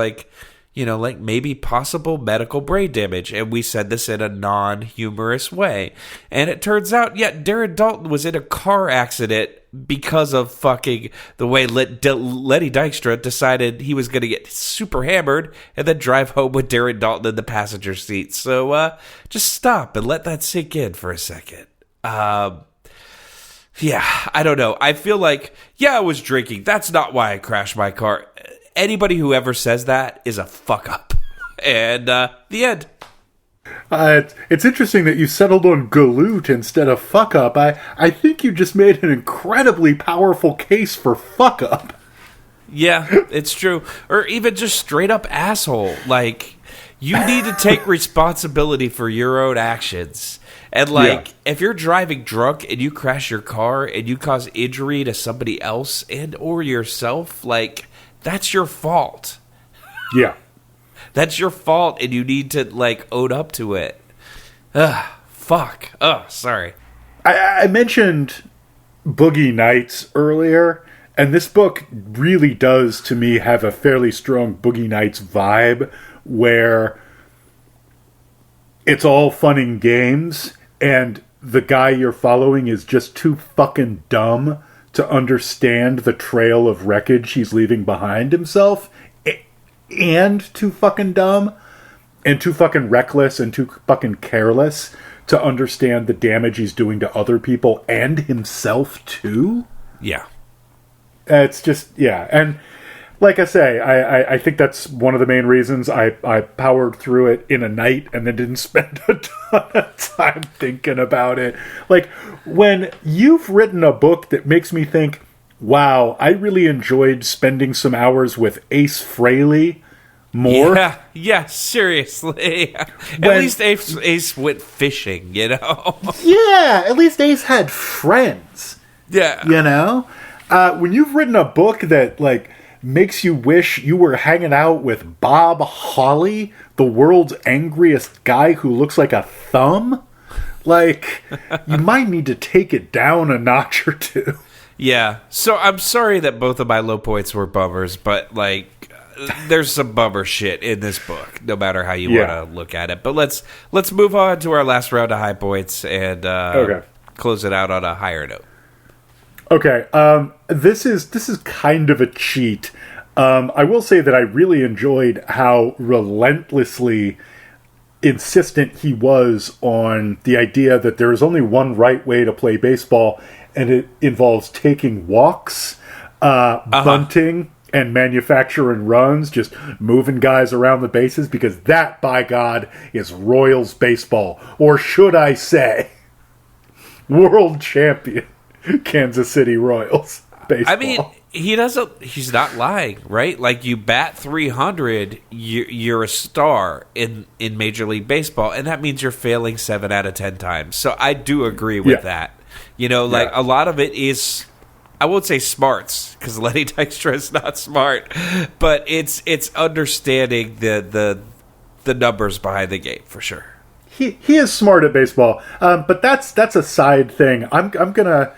maybe possible medical brain damage. And we said this in a non-humorous way. And it turns out, Darren Dalton was in a car accident because of fucking the way Lenny Dykstra decided he was going to get super hammered and then drive home with Darren Dalton in the passenger seat. So just stop and let that sink in for a second. I don't know. I feel like, I was drinking. That's not why I crashed my car. Anybody who ever says that is a fuck up. And the end. It's interesting that you settled on galoot instead of fuck up. I think you just made an incredibly powerful case for fuck up. Yeah, it's true. Or even just straight up asshole. You need to take responsibility for your own actions. And if you're driving drunk and you crash your car and you cause injury to somebody else and or yourself, that's your fault. Yeah. That's your fault, and you need to, own up to it. Ugh, fuck. Oh, sorry. I mentioned Boogie Nights earlier, and this book really does, to me, have a fairly strong Boogie Nights vibe, where it's all fun and games, and the guy you're following is just too fucking dumb to understand the trail of wreckage he's leaving behind himself, and too fucking dumb and too fucking reckless and too fucking careless to understand the damage he's doing to other people and himself too. Yeah. It's just, yeah. And like I say, I think that's one of the main reasons I powered through it in a night and then didn't spend a ton of time thinking about it. Like, when you've written a book that makes me think, wow, I really enjoyed spending some hours with Ace Frehley more. Yeah, seriously. At least Ace went fishing, you know? Yeah, at least Ace had friends. Yeah. You know? When you've written a book that, like, makes you wish you were hanging out with Bob Hawley, the world's angriest guy who looks like a thumb, like, you might need to take it down a notch or two. Yeah. So I'm sorry that both of my low points were bummers, but, like, there's some bummer shit in this book, no matter how you want to look at it. But let's move on to our last round of high points and close it out on a higher note. Okay, this is kind of a cheat. I will say that I really enjoyed how relentlessly insistent he was on the idea that there is only one right way to play baseball, and it involves taking walks, bunting, and manufacturing runs, just moving guys around the bases, because that, by God, is Royals baseball. Or should I say, world champion Kansas City Royals baseball. I mean, he's not lying, right? Like, you bat 300, you're a star in Major League Baseball, and that means you're failing 7 out of 10 times. So I do agree with that. You know, like, a lot of it is, I won't say smarts, because Lenny Dykstra is not smart, but it's understanding the numbers behind the game, for sure. He is smart at baseball, but that's a side thing. I'm gonna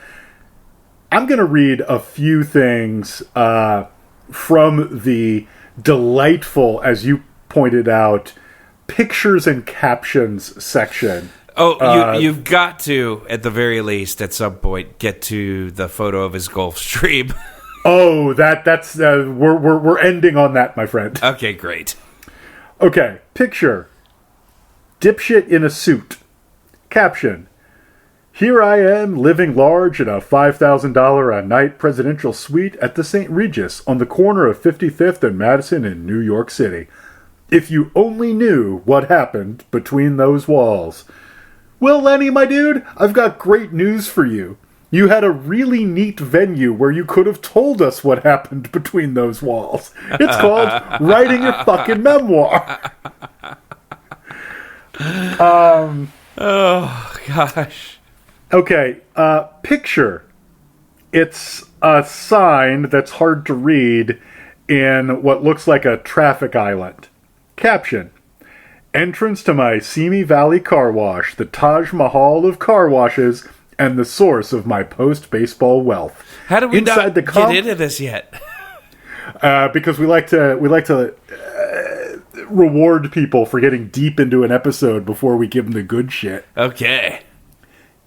read a few things from the delightful, as you pointed out, pictures and captions section. Oh, you've got to, at the very least, at some point, get to the photo of his Gulf Stream. Oh, that's we're ending on that, my friend. Okay, great. Okay, picture: dipshit in a suit. Caption: here I am, living large in a $5,000 a night presidential suite at the St. Regis on the corner of 55th and Madison in New York City. If you only knew what happened between those walls. Well, Lenny, my dude, I've got great news for you. You had a really neat venue where you could have told us what happened between those walls. It's called writing your fucking memoir. Oh, gosh. Okay, picture. It's a sign that's hard to read in what looks like a traffic island. Caption: entrance to my Simi Valley car wash, the Taj Mahal of car washes, and the source of my post-baseball wealth. How do we not get into this yet? Because we like to reward people for getting deep into an episode before we give them the good shit. Okay.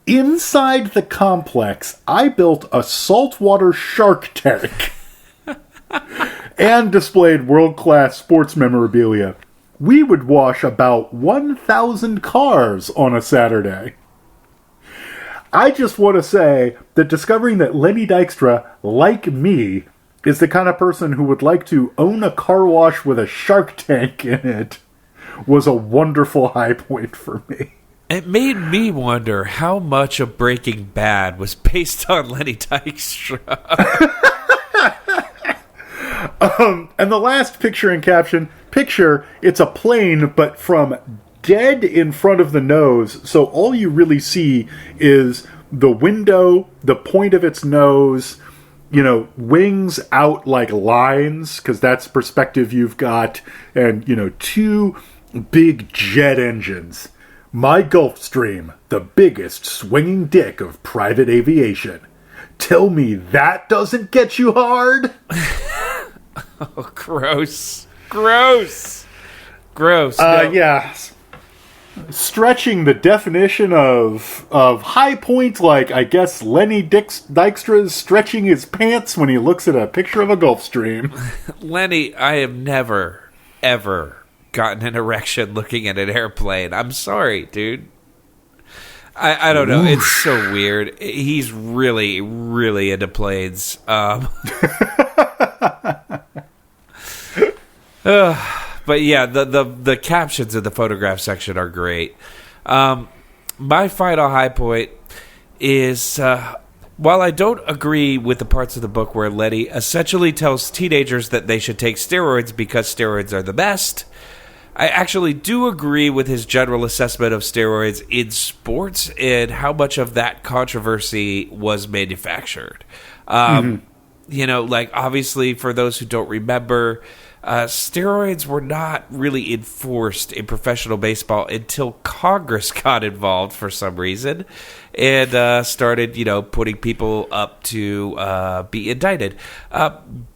Inside the complex, I built a saltwater shark tank and displayed world-class sports memorabilia. We would wash about 1,000 cars on a Saturday. I just want to say that discovering that Lenny Dykstra, like me, is the kind of person who would like to own a car wash with a shark tank in it was a wonderful high point for me. It made me wonder how much of Breaking Bad was based on Lenny Dykstra. And the last picture and caption, it's a plane, but from dead in front of the nose, so all you really see is the window, the point of its nose, wings out like lines, because that's perspective you've got, and, two big jet engines. My Gulfstream, the biggest swinging dick of private aviation. Tell me that doesn't get you hard? Oh, gross. Gross. Yeah. stretching the definition of high point, like I guess Lenny Dykstra is stretching his pants when he looks at a picture of a Gulf Stream. Lenny, I have never, ever gotten an erection looking at an airplane. I'm sorry, dude. I don't know. It's so weird. He's really, really into planes. But yeah, the captions in the photograph section are great. My final high point is, while I don't agree with the parts of the book where Lenny essentially tells teenagers that they should take steroids because steroids are the best, I actually do agree with his general assessment of steroids in sports and how much of that controversy was manufactured. You know, like, obviously, for those who don't remember, steroids were not really enforced in professional baseball until Congress got involved for some reason and started, you know, putting people up to be indicted.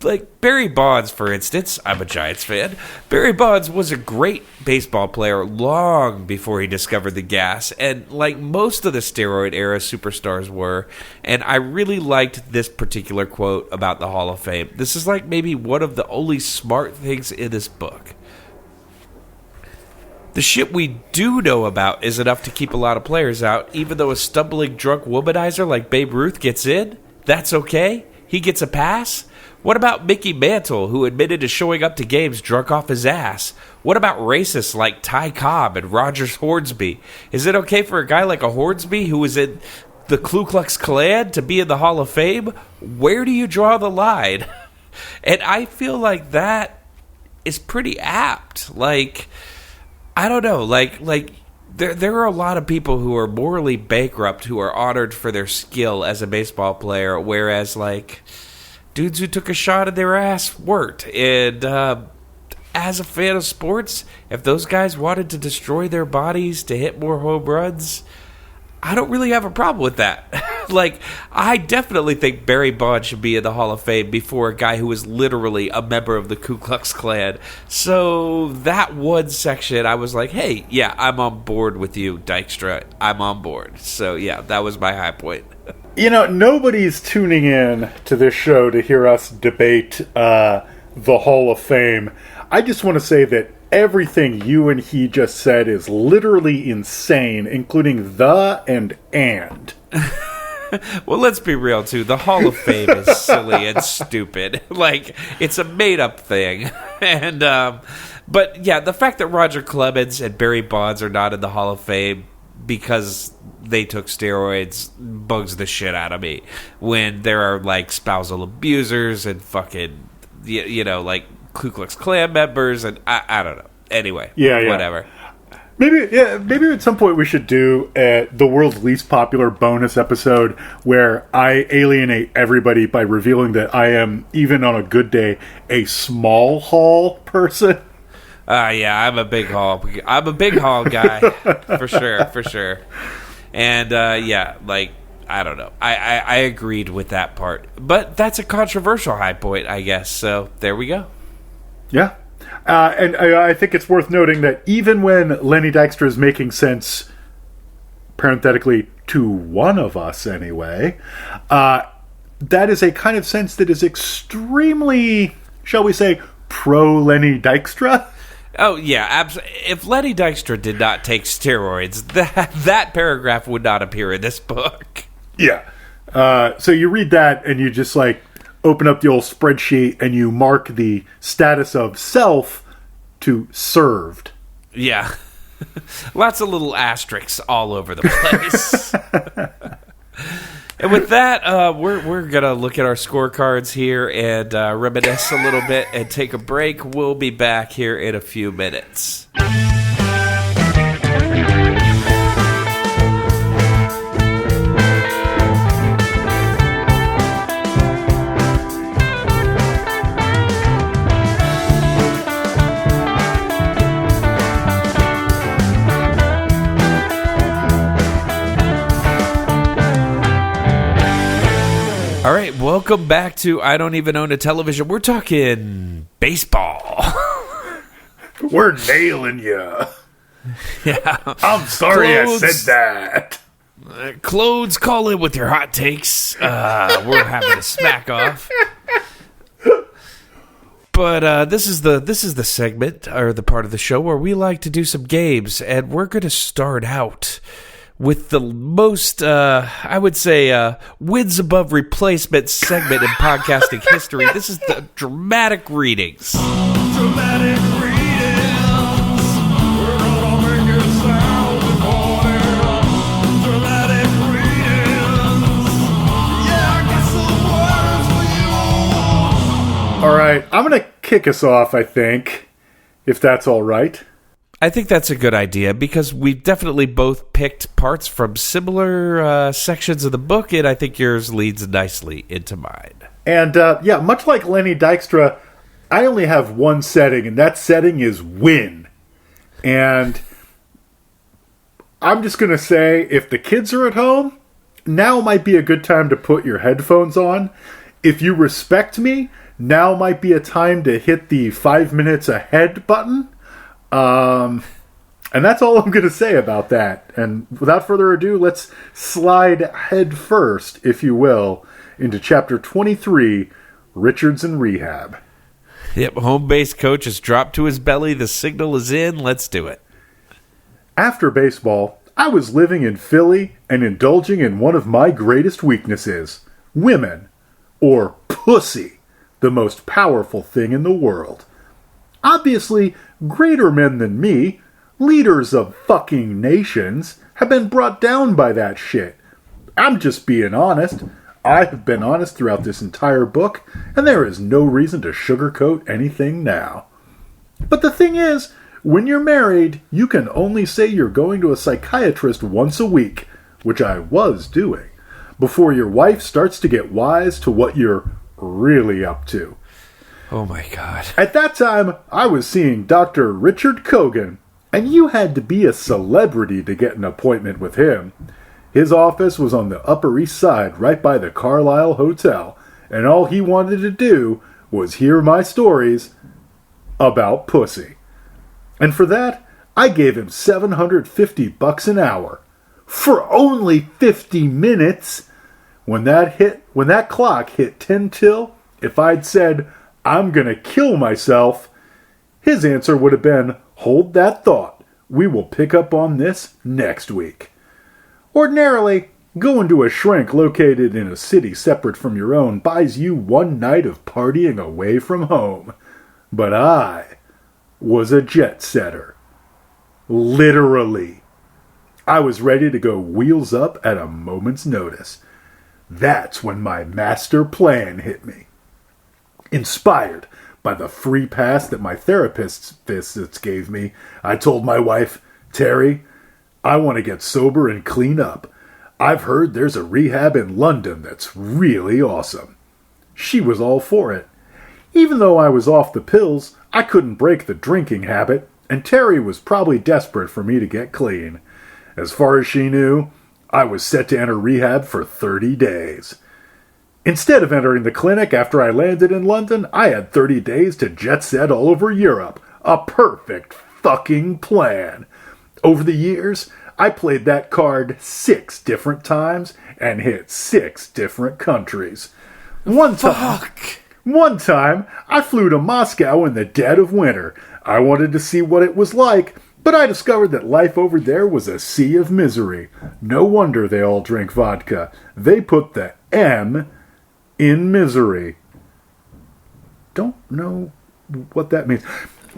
Like Barry Bonds, for instance, I'm a Giants fan. Barry Bonds was a great baseball player long before he discovered the gas, and like most of the steroid era superstars were. And I really liked this particular quote about the Hall of Fame. This is like maybe one of the only smart things in this book. The shit we do know about is enough to keep a lot of players out, even though a stumbling drunk womanizer like Babe Ruth gets in. That's okay. He gets a pass. What about Mickey Mantle, who admitted to showing up to games drunk off his ass? What about racists like Ty Cobb and Rogers Hornsby? Is it okay for a guy like a Hornsby, who was in the Ku Klux Klan, to be in the Hall of Fame? Where do you draw the line? And I feel like that is pretty apt. Like, I don't know, like there are a lot of people who are morally bankrupt who are honored for their skill as a baseball player, whereas, like, dudes who took a shot at their ass weren't. And as a fan of sports, if those guys wanted to destroy their bodies to hit more home runs, I don't really have a problem with that. Like, I definitely think Barry Bonds should be in the Hall of Fame before a guy who was literally a member of the Ku Klux Klan. So that one section, I was like, hey, yeah, I'm on board with you, Dykstra. I'm on board. So yeah, that was my high point. You know, nobody's tuning in to this show to hear us debate the Hall of Fame. I just want to say that everything you and he just said is literally insane, including the and. Well, let's be real, too. The Hall of Fame is silly and stupid. Like, it's a made-up thing. And, but, yeah, the fact that Roger Clemens and Barry Bonds are not in the Hall of Fame because they took steroids bugs the shit out of me. When there are, like, spousal abusers and fucking, you know, like, Ku Klux Klan members, and I don't know. Anyway, whatever. Maybe at some point we should do the world's least popular bonus episode where I alienate everybody by revealing that I am, even on a good day, a small hall person. Yeah, I'm a big hall guy for sure. And yeah, like, I don't know. I agreed with that part, but that's a controversial high point, I guess. So there we go. Yeah. And I think it's worth noting that even when Lenny Dykstra is making sense, parenthetically, to one of us anyway, that is a kind of sense that is extremely, shall we say, pro-Lenny Dykstra. Oh, yeah, absolutely. If Lenny Dykstra did not take steroids, that paragraph would not appear in this book. Yeah. So you read that and you just, like, open up the old spreadsheet and you mark the status of self to served. Yeah. Lots of little asterisks all over the place. And with that, we're going to look at our scorecards here and reminisce a little bit and take a break. We'll be back here in a few minutes. All right, welcome back to I Don't Even Own a Television. We're talking baseball. We're nailing you. Yeah. I'm sorry Clothes. I said that. Clothes, call in with your hot takes. We're having a smack off. But this is the segment, or the part of the show, where we like to do some games, and we're going to start out with the most, I would say, wins above replacement segment in podcasting history. This is the dramatic readings. Dramatic readings. We're gonna make it sound important. Dramatic readings. Yeah, I got some words for you. All right, I'm going to kick us off, I think, if that's all right. I think that's a good idea, because we've definitely both picked parts from similar sections of the book, and I think yours leads nicely into mine. And, yeah, much like Lenny Dykstra, I only have one setting, and that setting is win. And I'm just going to say, if the kids are at home, now might be a good time to put your headphones on. If you respect me, now might be a time to hit the 5 minutes ahead button. And that's all I'm going to say about that. And without further ado, let's slide head first, if you will, into chapter 23, Richards in Rehab. Yep, home base coach has dropped to his belly. The signal is in. Let's do it. After baseball, I was living in Philly and indulging in one of my greatest weaknesses, women, or pussy, the most powerful thing in the world. Obviously, greater men than me, leaders of fucking nations, have been brought down by that shit. I'm just being honest. I have been honest throughout this entire book, and there is no reason to sugarcoat anything now. But the thing is, when you're married, you can only say you're going to a psychiatrist once a week, which I was doing, before your wife starts to get wise to what you're really up to. Oh my God. At that time, I was seeing Dr. Richard Cogan, and you had to be a celebrity to get an appointment with him. His office was on the Upper East Side, right by the Carlisle Hotel, and all he wanted to do was hear my stories about pussy. And for that, I gave him $750 an hour. For only 50 minutes! When that clock hit 10 till, if I'd said, I'm gonna kill myself, his answer would have been, hold that thought. We will pick up on this next week. Ordinarily, going to a shrink located in a city separate from your own buys you one night of partying away from home. But I was a jet setter. Literally. I was ready to go wheels up at a moment's notice. That's when my master plan hit me. Inspired by the free pass that my therapist's visits gave me, I told my wife, Terry, I want to get sober and clean up. I've heard there's a rehab in London that's really awesome. She was all for it. Even though I was off the pills, I couldn't break the drinking habit, and Terry was probably desperate for me to get clean. As far as she knew, I was set to enter rehab for 30 days. Instead of entering the clinic after I landed in London, I had 30 days to jet set all over Europe. A perfect fucking plan. Over the years, I played that card 6 different times and hit 6 different countries. One time, I flew to Moscow in the dead of winter. I wanted to see what it was like, but I discovered that life over there was a sea of misery. No wonder they all drink vodka. They put the M in misery. Don't know what that means.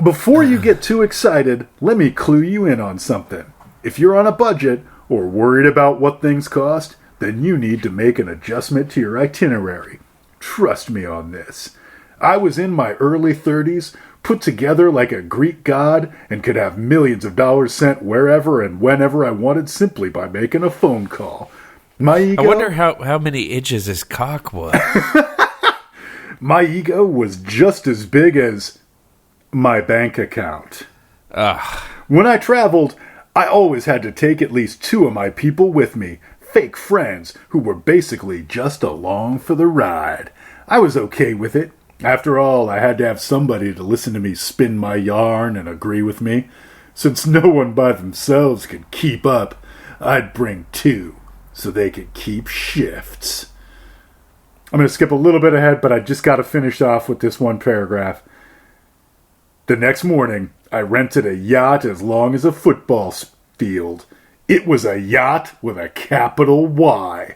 Before you get too excited, let me clue you in on something. If you're on a budget or worried about what things cost, then you need to make an adjustment to your itinerary. Trust me on this. I was in my early 30s, put together like a Greek god, and could have millions of dollars sent wherever and whenever I wanted simply by making a phone call. My ego, I wonder how many inches his cock was. My ego was just as big as my bank account. When I traveled, I always had to take at least 2 of my people with me, fake friends who were basically just along for the ride. I was okay with it. After all, I had to have somebody to listen to me spin my yarn and agree with me. Since no one by themselves could keep up, I'd bring 2 so they could keep shifts. I'm going to skip a little bit ahead, but I just got to finish off with this one paragraph. The next morning, I rented a yacht as long as a football field. It was a yacht with a capital Y.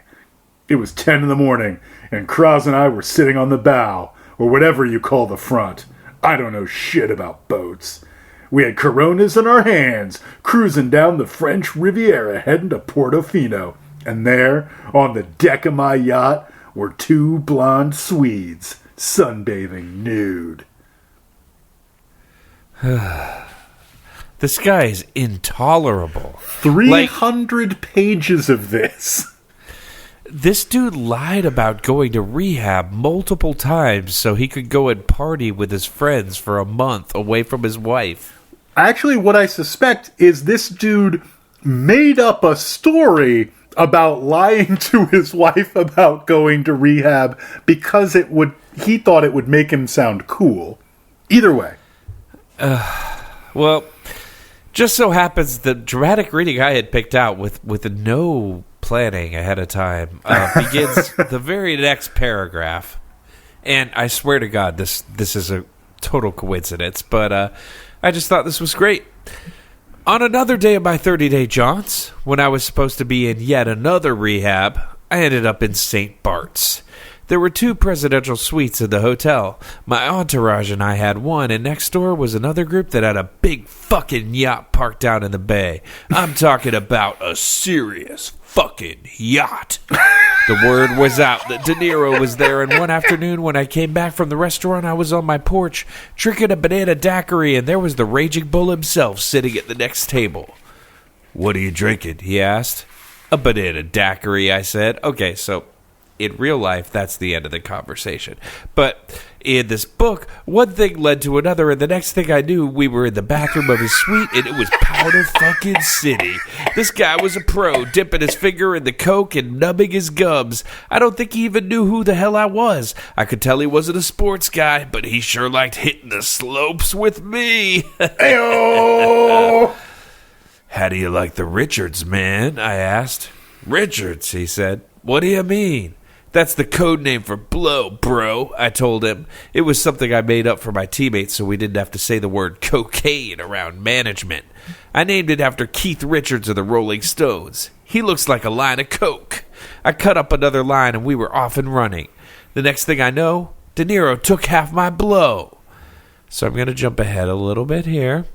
It was 10 in the morning, and Kraz and I were sitting on the bow, or whatever you call the front. I don't know shit about boats. We had Coronas in our hands, cruising down the French Riviera heading to Portofino. And there, on the deck of my yacht, were 2 blonde Swedes, sunbathing nude. This guy is intolerable. 300 pages of this. This dude lied about going to rehab multiple times so he could go and party with his friends for a month away from his wife. Actually, what I suspect is this dude made up a story about lying to his wife about going to rehab because he thought it would make him sound cool. Either way. Well, just so happens the dramatic reading I had picked out with no planning ahead of time begins the very next paragraph. And I swear to God, this is a total coincidence, but I just thought this was great. On another day of my 30-day jaunts, when I was supposed to be in yet another rehab, I ended up in St. Bart's. There were 2 presidential suites in the hotel. My entourage and I had one, and next door was another group that had a big fucking yacht parked down in the bay. I'm talking about a serious fucking yacht. The word was out that De Niro was there, and one afternoon when I came back from the restaurant, I was on my porch drinking a banana daiquiri, and there was the Raging Bull himself sitting at the next table. "What are you drinking?" he asked. "A banana daiquiri," I said. Okay, so in real life, that's the end of the conversation. But in this book, one thing led to another, and the next thing I knew, we were in the bathroom of his suite, and it was Powder fucking City. This guy was a pro, dipping his finger in the coke and numbing his gums. I don't think he even knew who the hell I was. I could tell he wasn't a sports guy, but he sure liked hitting the slopes with me. Ayo! "How do you like the Richards, man?" I asked. "Richards," he said. "What do you mean?" "That's the code name for blow, bro," I told him. It was something I made up for my teammates so we didn't have to say the word cocaine around management. I named it after Keith Richards of the Rolling Stones. He looks like a line of coke. I cut up another line and we were off and running. The next thing I know, De Niro took half my blow. So I'm going to jump ahead a little bit here.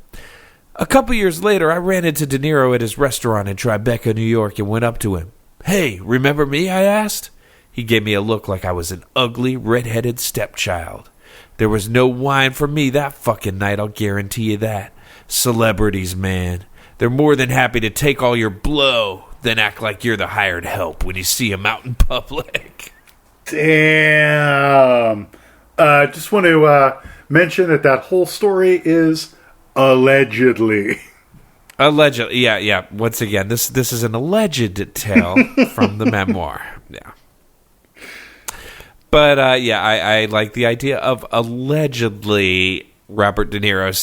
A couple years later, I ran into De Niro at his restaurant in Tribeca, New York, and went up to him. "Hey, remember me?" I asked. He gave me a look like I was an ugly, red-headed stepchild. There was no wine for me that fucking night, I'll guarantee you that. Celebrities, man. They're more than happy to take all your blow, then act like you're the hired help when you see them out in public. Damn. Just want to mention that whole story is allegedly. Allegedly, yeah. Once again, this is an alleged tale from the memoir. Yeah. But, I like the idea of allegedly Robert De Niro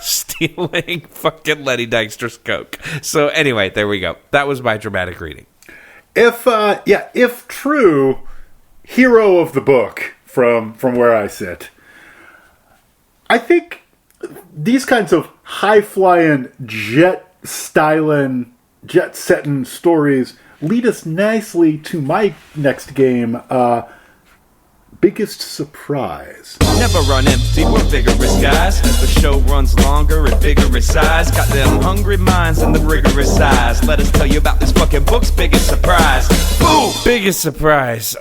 stealing fucking Lenny Dykstra's coke. So, anyway, there we go. That was my dramatic reading. If true, hero of the book from where I sit. I think these kinds of high-flying, jet-styling, jet-setting stories lead us nicely to my next game, Biggest Surprise. Never run empty, we're vigorous guys. As the show runs longer and vigorous size. Got them hungry minds and the rigorous eyes. Let us tell you about this fucking book's biggest surprise. Boom! Biggest surprise.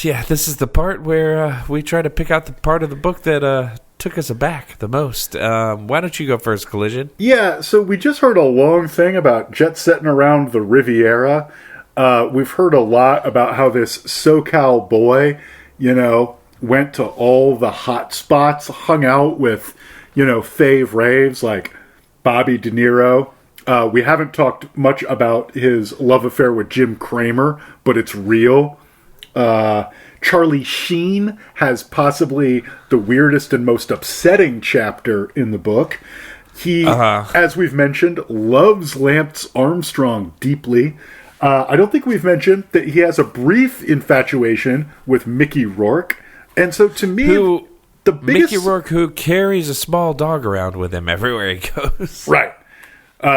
This is the part where we try to pick out the part of the book that took us aback the most. Why don't you go first, Collision? Yeah, so we just heard a long thing about jet setting around the Riviera. We've heard a lot about how this SoCal boy, went to all the hot spots, hung out with, fave raves like Bobby De Niro. We haven't talked much about his love affair with Jim Cramer, but it's real. Charlie Sheen has possibly the weirdest and most upsetting chapter in the book. He, as we've mentioned, loves Lance Armstrong deeply. I don't think we've mentioned that he has a brief infatuation with Mickey Rourke. And so to me, the biggest... Mickey Rourke, who carries a small dog around with him everywhere he goes. Right.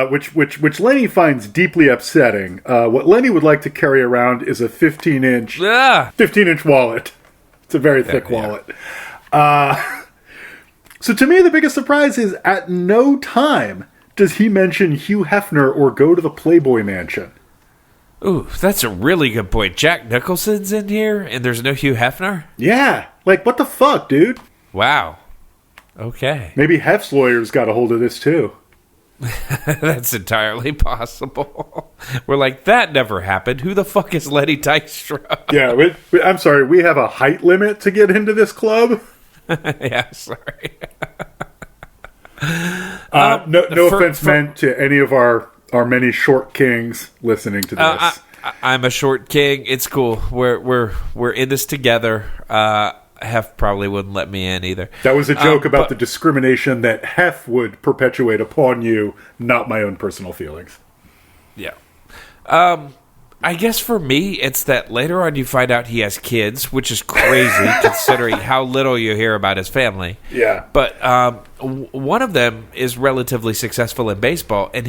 Which Lenny finds deeply upsetting. What Lenny would like to carry around is a 15-inch wallet. It's a very thick wallet. So to me, the biggest surprise is at no time does he mention Hugh Hefner or go to the Playboy Mansion. Ooh, that's a really good point. Jack Nicholson's in here, and there's no Hugh Hefner? Yeah. Like, what the fuck, dude? Wow. Okay. Maybe Hef's lawyers got a hold of this, too. That's entirely possible. We're like, that never happened. Who the fuck is Lenny Dykstra? Yeah, I'm sorry. We have a height limit to get into this club. Yeah, sorry. No offense meant to any of our many short kings listening to this. I'm a short king. It's cool. We're in this together. Hef probably wouldn't let me in either. That was a joke about the discrimination that Hef would perpetuate upon you, not my own personal feelings. Yeah. I guess for me, it's that later on you find out he has kids, which is crazy considering how little you hear about his family. Yeah. But one of them is relatively successful in baseball, and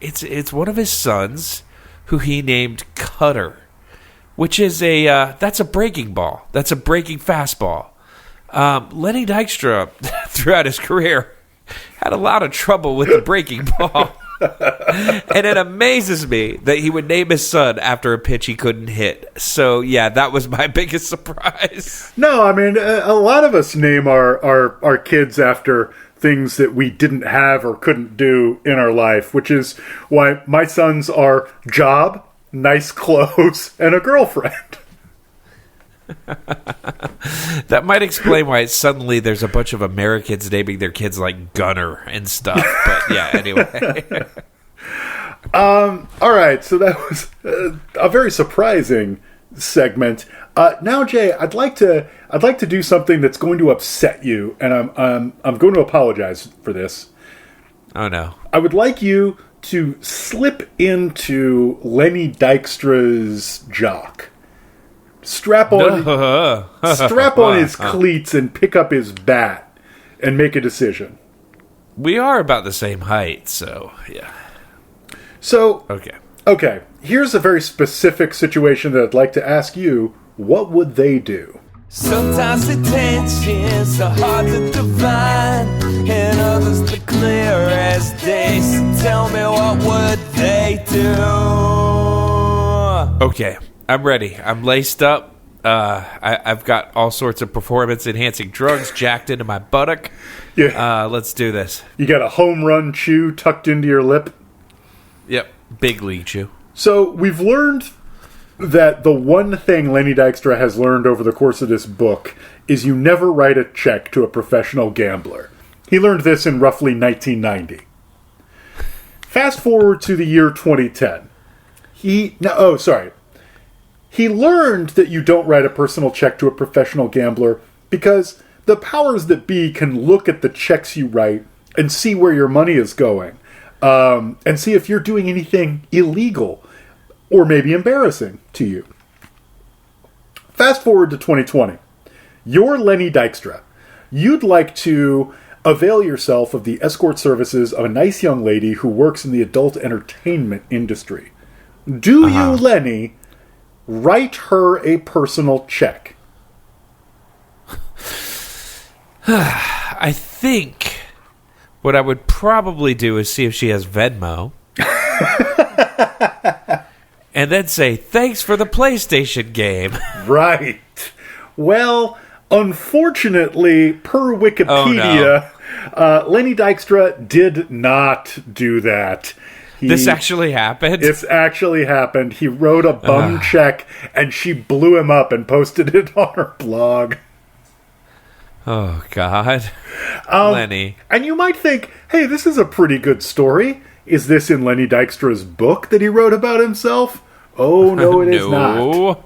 it's one of his sons who he named Cutter, which is that's a breaking ball. That's a breaking fastball. Lenny Dykstra, throughout his career, had a lot of trouble with the breaking ball. And it amazes me that he would name his son after a pitch he couldn't hit. So, yeah, that was my biggest surprise. No, I mean, a lot of us name our kids after things that we didn't have or couldn't do in our life, which is why my sons are job, nice clothes, and a girlfriend. That might explain why suddenly there's a bunch of Americans naming their kids like Gunner and stuff. But yeah, anyway. All right, so that was a very surprising segment. Now, Jay, I'd like to do something that's going to upset you, and I'm going to apologize for this. Oh no! I would like you to slip into Lenny Dykstra's jock. Strap on his cleats and pick up his bat and make a decision. We are about the same height, so yeah. So, okay. Here's a very specific situation that I'd like to ask you. What would they do? Sometimes intentions are hard to divine, and others the clear as day. So tell me, what would they do? Okay. I'm ready. I'm laced up. I've got all sorts of performance-enhancing drugs jacked into my buttock. Yeah. Let's do this. You got a home run chew tucked into your lip? Yep. Big league chew. So we've learned that the one thing Lenny Dykstra has learned over the course of this book is you never write a check to a professional gambler. He learned this in roughly 1990. Fast forward to the year 2010. He learned that you don't write a personal check to a professional gambler because the powers that be can look at the checks you write and see where your money is going, and see if you're doing anything illegal or maybe embarrassing to you. Fast forward to 2020. You're Lenny Dykstra. You'd like to avail yourself of the escort services of a nice young lady who works in the adult entertainment industry. Do you, Lenny, write her a personal check? I think what I would probably do is see if she has Venmo. And then say, thanks for the PlayStation game. Right. Well, unfortunately, per Wikipedia, Lenny Dykstra did not do that. This actually happened? It's actually happened. He wrote a bum check, and she blew him up and posted it on her blog. Oh, God. Lenny. And you might think, hey, this is a pretty good story. Is this in Lenny Dykstra's book that he wrote about himself? Oh, no, it is not.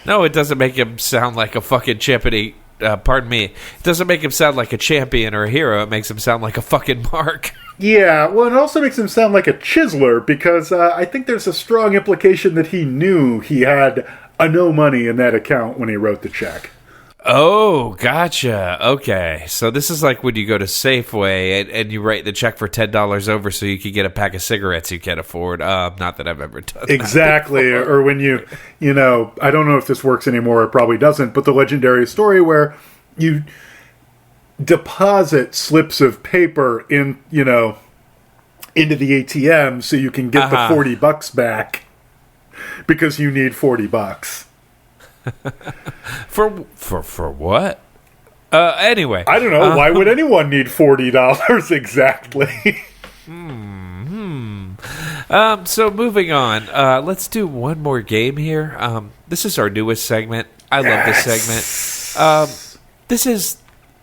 No, it doesn't make him sound like a fucking chippity pardon me, it doesn't make him sound like a champion or a hero. It makes him sound like a fucking mark. Yeah, well, it also makes him sound like a chiseler, because I think there's a strong implication that he knew he had no money in that account when he wrote the check. Oh, gotcha. Okay. So this is like when you go to Safeway and you write the check for $10 over so you can get a pack of cigarettes you can't afford. Not that I've ever done that. Exactly. Or when you know, I don't know if this works anymore, it probably doesn't, but the legendary story where you deposit slips of paper in, into the ATM so you can get the $40 back because you need $40. For what? Anyway, I don't know. Why would anyone need $40 exactly? So moving on, let's do one more game here. This is our newest segment. I love this segment. This is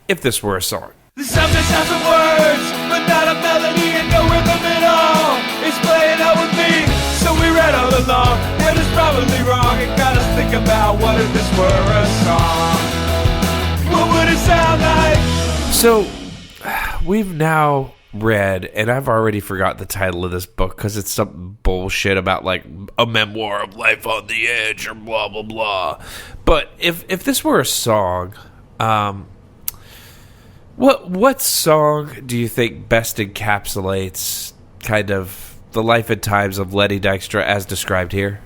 If This Were a Song. The subject sounds of words, but not a melody and no rhythm at all. It's playing out with me, so we read all along. And it's probably wrong, it got us think about what if this were a song? What would it sound like? So, we've now read, and I've already forgot the title of this book because it's some bullshit about like a memoir of life on the edge or blah blah blah. But if this were a song, what song do you think best encapsulates kind of the life and times of Lenny Dykstra as described here?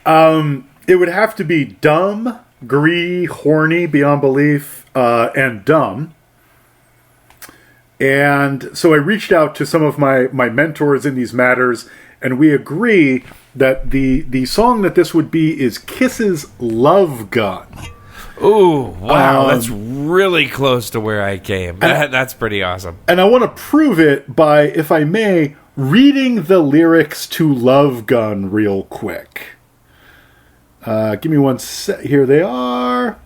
It would have to be Dumb, Gree, Horny, Beyond Belief, and Dumb. And so I reached out to some of my mentors in these matters, and we agree that the song that this would be is Kiss's Love Gun. Ooh, wow, that's really close to where I came. That's pretty awesome. And I want to prove it by, if I may, reading the lyrics to Love Gun real quick. Give me one sec. Here they are.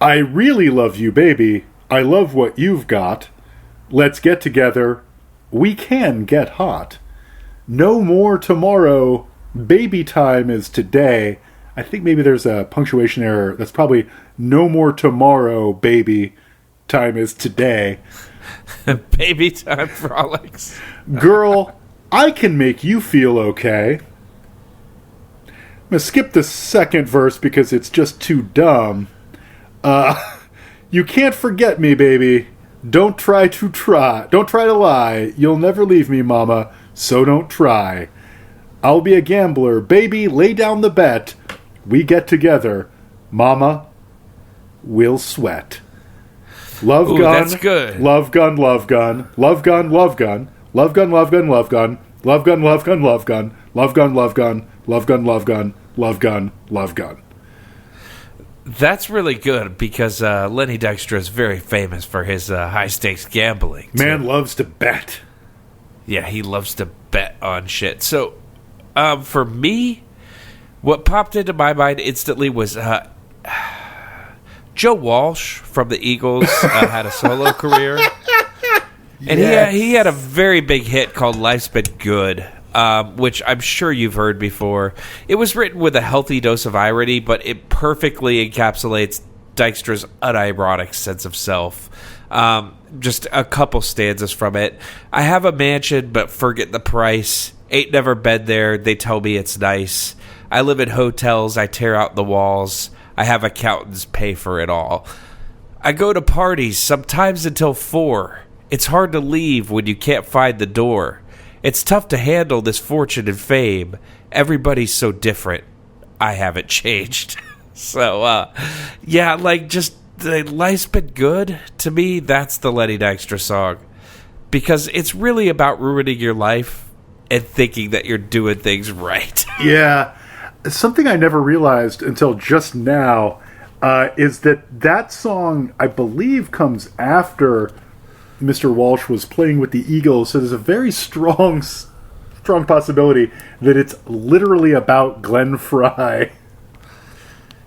I really love you, baby. I love what you've got. Let's get together. We can get hot. No more tomorrow. Baby time is today. I think maybe there's a punctuation error. That's probably no more tomorrow, baby. Time is today. Baby time frolics. Girl, I can make you feel okay. I'm going to skip the second verse because it's just too dumb. You can't forget me, baby. Don't try to lie. You'll never leave me, mama, so don't try. I'll be a gambler. Baby, lay down the bet. We get together. Mama, we'll sweat. Love gun. That's good. Love gun, love gun. Love gun, love gun. Love gun, love gun, love gun. Love gun, love gun, love gun. Love gun, love gun. Love gun, love gun. Love gun, love gun. That's really good because Lenny Dykstra is very famous for his high-stakes gambling. Man loves to bet. Yeah, he loves to bet on shit. So, for me, what popped into my mind instantly was Joe Walsh from the Eagles had a solo career. And he had a very big hit called Life's Been Good, which I'm sure you've heard before. It was written with a healthy dose of irony, but it perfectly encapsulates Dykstra's unironic sense of self. Just a couple stanzas from it. I have a mansion, but forget the price. Ain't never been there. They tell me it's nice. I live in hotels. I tear out the walls. I have accountants pay for it all. I go to parties, sometimes until 4. It's hard to leave when you can't find the door. It's tough to handle this fortune and fame. Everybody's so different. I haven't changed. So, yeah, like, just the Life's Been Good. To me, that's the Lenny Dykstra song. Because it's really about ruining your life and thinking that you're doing things right. Yeah. Something I never realized until just now is that song, I believe, comes after Mr. Walsh was playing with the Eagles, so there's a very strong possibility that it's literally about Glenn Frey.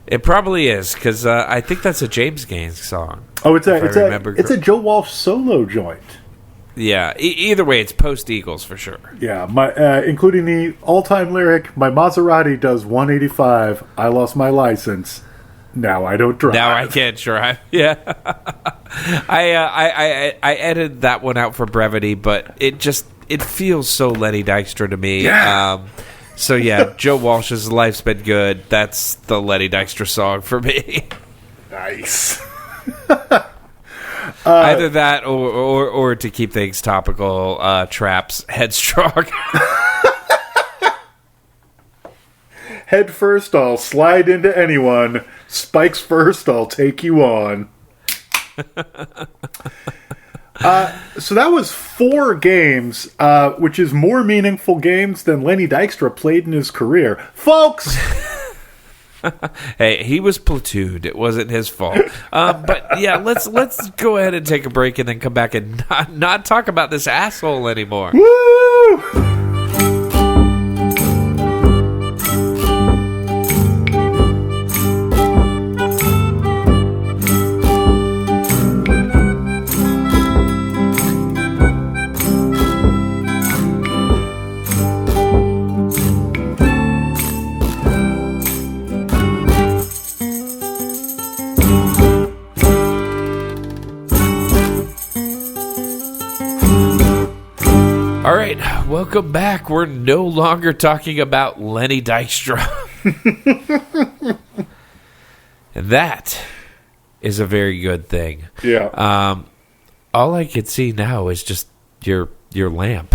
It probably is, because I think that's a James Gaines song. Oh, it's a Joe Walsh solo joint. Yeah, either way, it's post-Eagles for sure. Yeah, including the all-time lyric, my Maserati does 185, I lost my license, Now I don't drive. Now I can't drive. Yeah. I edited that one out for brevity, but it feels so Lenny Dykstra to me. Yeah. So yeah, Joe Walsh's Life's Been Good. That's the Lenny Dykstra song for me. Nice. Either that or to keep things topical, Traps Headstrong. Head first, I'll slide into anyone. Spikes first, I'll take you on. So that was 4 games, which is more meaningful games than Lenny Dykstra played in his career. Folks! Hey, he was platooned. It wasn't his fault. But yeah, let's go ahead and take a break and then come back and not talk about this asshole anymore. Woo! All right, welcome back. We're no longer talking about Lenny Dykstra. And that is a very good thing. Yeah. All I can see now is just your lamp.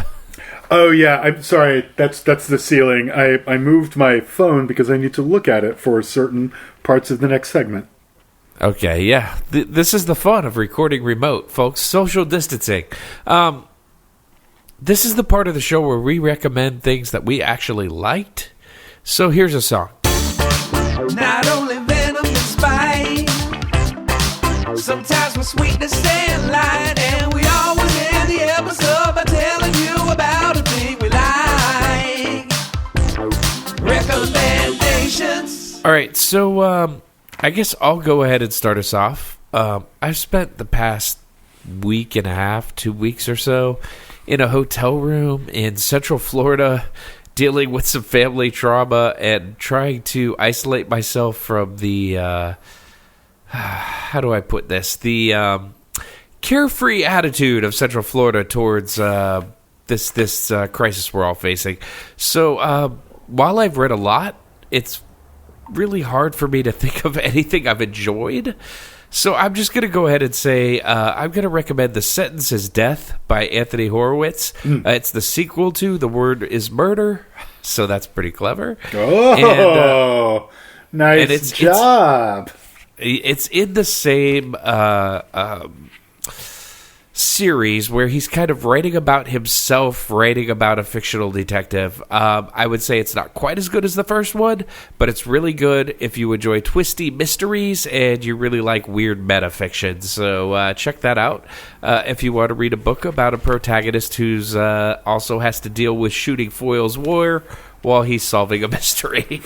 Oh, yeah, I'm sorry. That's the ceiling. I moved my phone because I need to look at it for certain parts of the next segment. Okay, yeah. This is the fun of recording remote, folks. Social distancing. This is the part of the show where we recommend things that we actually liked. So here's a song. Not only venom and spite, sometimes with sweetness and light, and we always end the episode by telling you about a thing we like. Recommendations. All right, so I guess I'll go ahead and start us off. I've spent the past week and a half, 2 weeks or so, in a hotel room in Central Florida, dealing with some family trauma and trying to isolate myself from the, how do I put this? The carefree attitude of Central Florida towards this crisis we're all facing. So while I've read a lot, it's really hard for me to think of anything I've enjoyed. So I'm just going to go ahead and say I'm going to recommend The Sentence is Death by Anthony Horowitz. It's the sequel to The Word is Murder, so that's pretty clever. Oh, nice job. It's in the same series where he's kind of writing about himself, writing about a fictional detective. I would say it's not quite as good as the first one, but it's really good if you enjoy twisty mysteries and you really like weird meta-fiction. So check that out. If you want to read a book about a protagonist who's also has to deal with shooting foils war while he's solving a mystery.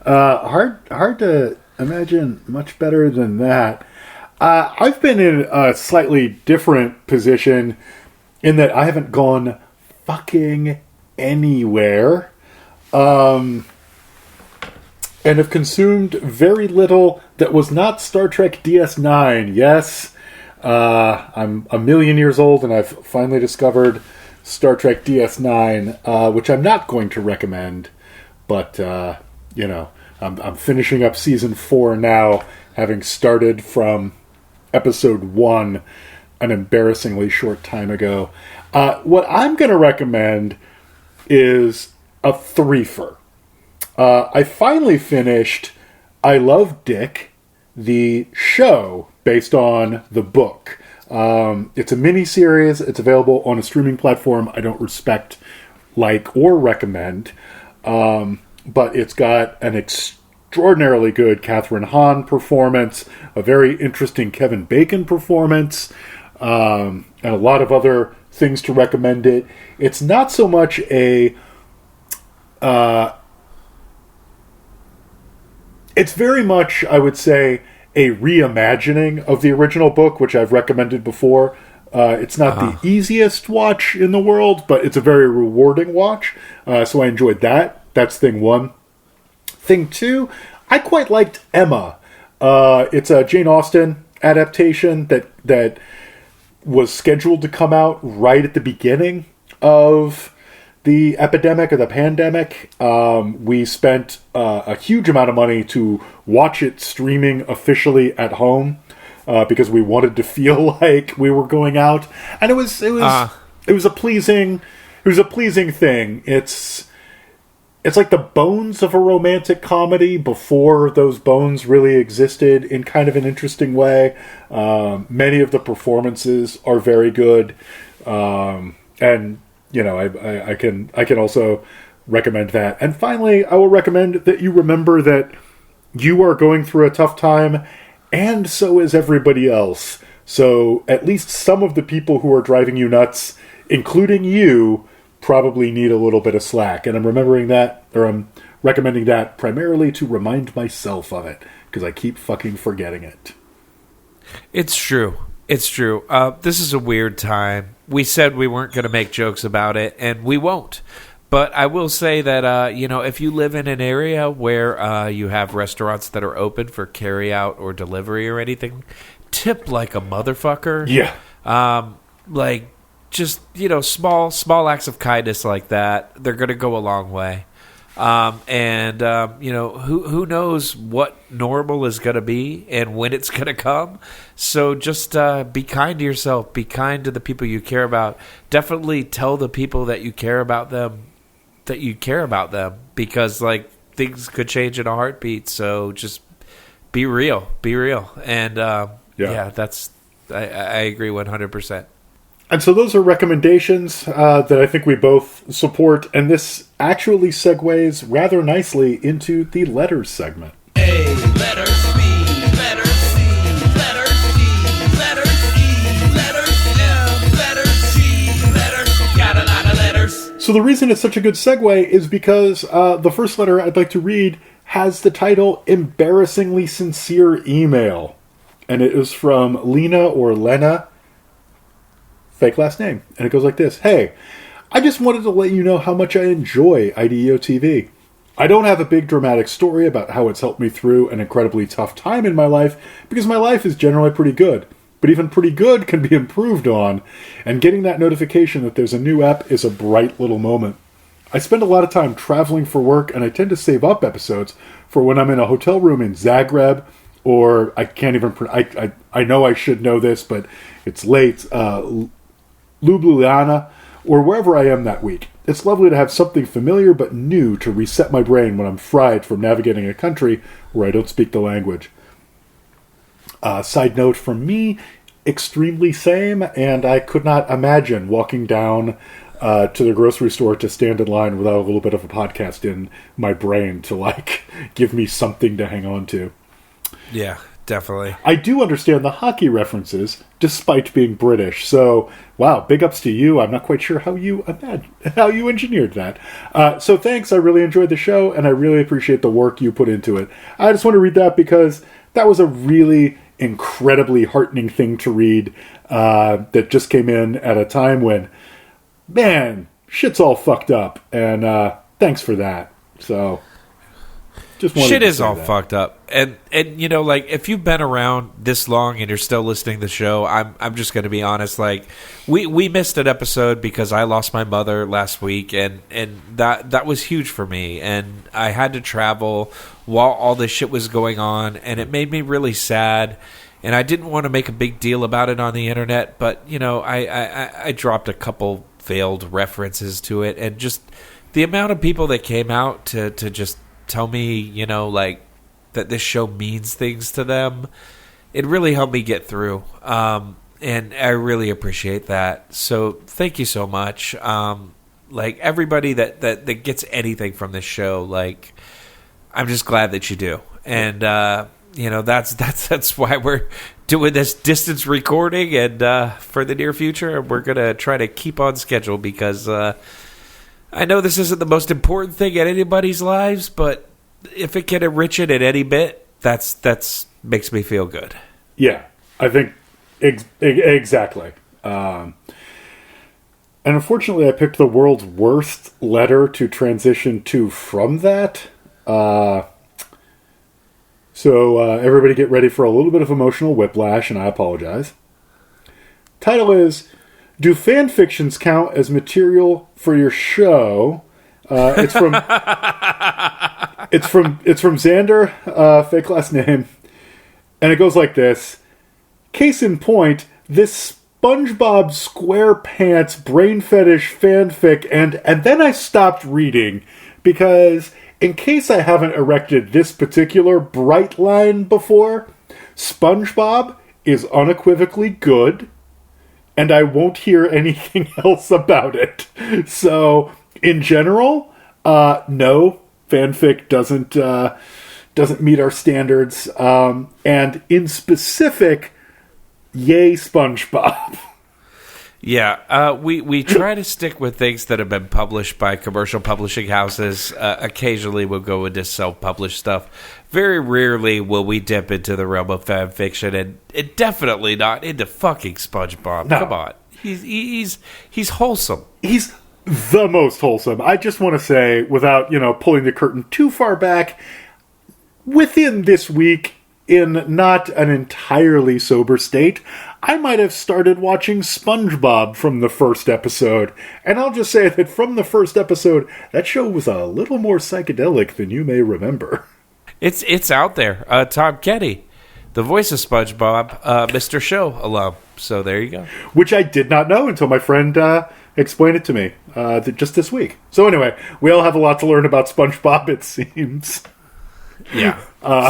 Hard to imagine much better than that. I've been in a slightly different position in that I haven't gone fucking anywhere, and have consumed very little that was not Star Trek DS9. Yes, I'm a million years old and I've finally discovered Star Trek DS9, which I'm not going to recommend, but, I'm finishing up season 4 now, having started from episode 1 an embarrassingly short time ago. What I'm going to recommend is a threefer. I finally finished I Love Dick, the show based on the book. It's a mini-series. It's available on a streaming platform I don't respect, like, or recommend. But it's got an extraordinarily good Catherine Hahn performance, a very interesting Kevin Bacon performance, and a lot of other things to recommend it. It's not so much a... it's very much, I would say, a reimagining of the original book, which I've recommended before. It's not the easiest watch in the world, but it's a very rewarding watch. So I enjoyed that. That's thing one. thing too. I quite liked Emma. It's a Jane Austen adaptation that was scheduled to come out right at the beginning of the epidemic or the pandemic. We spent a huge amount of money to watch it streaming officially at home because we wanted to feel like we were going out, and it was a pleasing thing. It's like the bones of a romantic comedy before those bones really existed in kind of an interesting way. Many of the performances are very good, and you know, I can also recommend that. And finally, I will recommend that you remember that you are going through a tough time, and so is everybody else. So at least some of the people who are driving you nuts, including you, probably need a little bit of slack. And I'm recommending that primarily to remind myself of it, because I keep fucking forgetting it. It's true. It's true. This is a weird time. We said we weren't going to make jokes about it, and we won't. But I will say that, if you live in an area where you have restaurants that are open for carry-out or delivery or anything, tip like a motherfucker. Yeah. Just, small acts of kindness like that, they're going to go a long way. Who knows what normal is going to be and when it's going to come. So just be kind to yourself. Be kind to the people you care about. Definitely tell the people that you care about them that you care about them, because things could change in a heartbeat. So just be real. Be real. And I agree 100%. And so those are recommendations that I think we both support, and this actually segues rather nicely into the letters segment. A, letters B, letters C, letters D, letters E, letters F, letters G, letters, got a lot of letters. So the reason it's such a good segue is because the first letter I'd like to read has the title Embarrassingly Sincere Email. And it is from Lena or Lena, fake last name. And it goes like this. Hey, I just wanted to let you know how much I enjoy IDEO TV. I don't have a big dramatic story about how it's helped me through an incredibly tough time in my life, because my life is generally pretty good. But even pretty good can be improved on, and getting that notification that there's a new app is a bright little moment. I spend a lot of time traveling for work, and I tend to save up episodes for when I'm in a hotel room in Zagreb, or I can't even... I know I should know this, but it's late... Ljubljana, or wherever I am that week. It's lovely to have something familiar but new to reset my brain when I'm fried from navigating a country where I don't speak the language. Side note from me, extremely same, and I could not imagine walking down to the grocery store to stand in line without a little bit of a podcast in my brain to give me something to hang on to. Yeah. Definitely. I do understand the hockey references, despite being British. So, wow, big ups to you. I'm not quite sure how you engineered that. So thanks. I really enjoyed the show, and I really appreciate the work you put into it. I just want to read that because that was a really incredibly heartening thing to read that just came in at a time when, man, shit's all fucked up. And thanks for that. So... shit is all fucked up, and if you've been around this long and you're still listening to the show, I'm just going to be honest. We missed an episode because I lost my mother last week, and that was huge for me, and I had to travel while all this shit was going on, and it made me really sad. And I didn't want to make a big deal about it on the internet, but I dropped a couple veiled references to it, and just the amount of people that came out to just tell me, that this show means things to them, it really helped me get through. And I really appreciate that. So thank you so much. Everybody that gets anything from this show, I'm just glad that you do. And, that's why we're doing this distance recording. And for the near future, we're going to try to keep on schedule because... I know this isn't the most important thing in anybody's lives, but if it can enrich it at any bit, that's makes me feel good. Yeah, I think exactly. And unfortunately, I picked the world's worst letter to transition to from that. So everybody get ready for a little bit of emotional whiplash, and I apologize. Title is, Do Fan Fictions Count as Material for Your Show? It's from Xander, fake last name. And it goes like this. Case in point, this SpongeBob SquarePants brain fetish fanfic, and then I stopped reading because in case I haven't erected this particular bright line before, SpongeBob is unequivocally good, and I won't hear anything else about it. So, in general, no, fanfic doesn't meet our standards, and in specific, yay SpongeBob. Yeah, we try to stick with things that have been published by commercial publishing houses. Occasionally we'll go into self-published stuff. Very rarely will we dip into the realm of fan fiction, and definitely not into fucking SpongeBob. No. Come on. He's wholesome. He's the most wholesome. I just want to say, without, pulling the curtain too far back, within this week, in not an entirely sober state, I might have started watching SpongeBob from the first episode. And I'll just say that from the first episode, that show was a little more psychedelic than you may remember. It's out there. Tom Kenny, the voice of SpongeBob, Mr. Show alum. So there you go. Which I did not know until my friend explained it to me just this week. So anyway, we all have a lot to learn about SpongeBob, it seems. Yeah.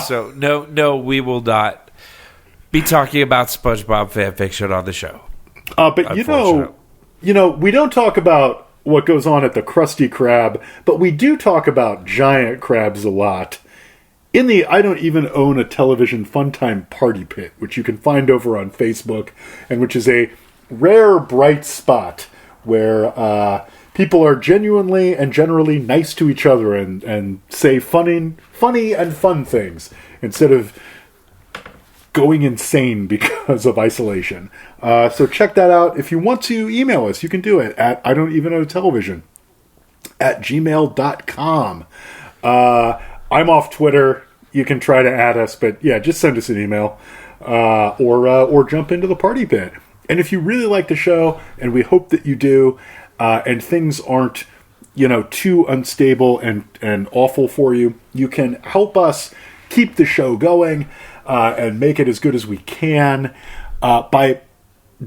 So no, we will not be talking about SpongeBob fanfiction on the show. But we don't talk about what goes on at the Krusty Krab, but we do talk about giant crabs a lot. In the I Don't Even Own a Television Fun Time Party Pit, which you can find over on Facebook, and which is a rare bright spot where people are genuinely and generally nice to each other and say funny and fun things instead of going insane because of isolation. So check that out. If you want to email us, you can do it at I don't even know television @gmail.com. I'm off Twitter. You can try to add us, but yeah, just send us an email or jump into the party pit. And if you really like the show, and we hope that you do, and things aren't, too unstable and awful for you, you can help us keep the show going and make it as good as we can by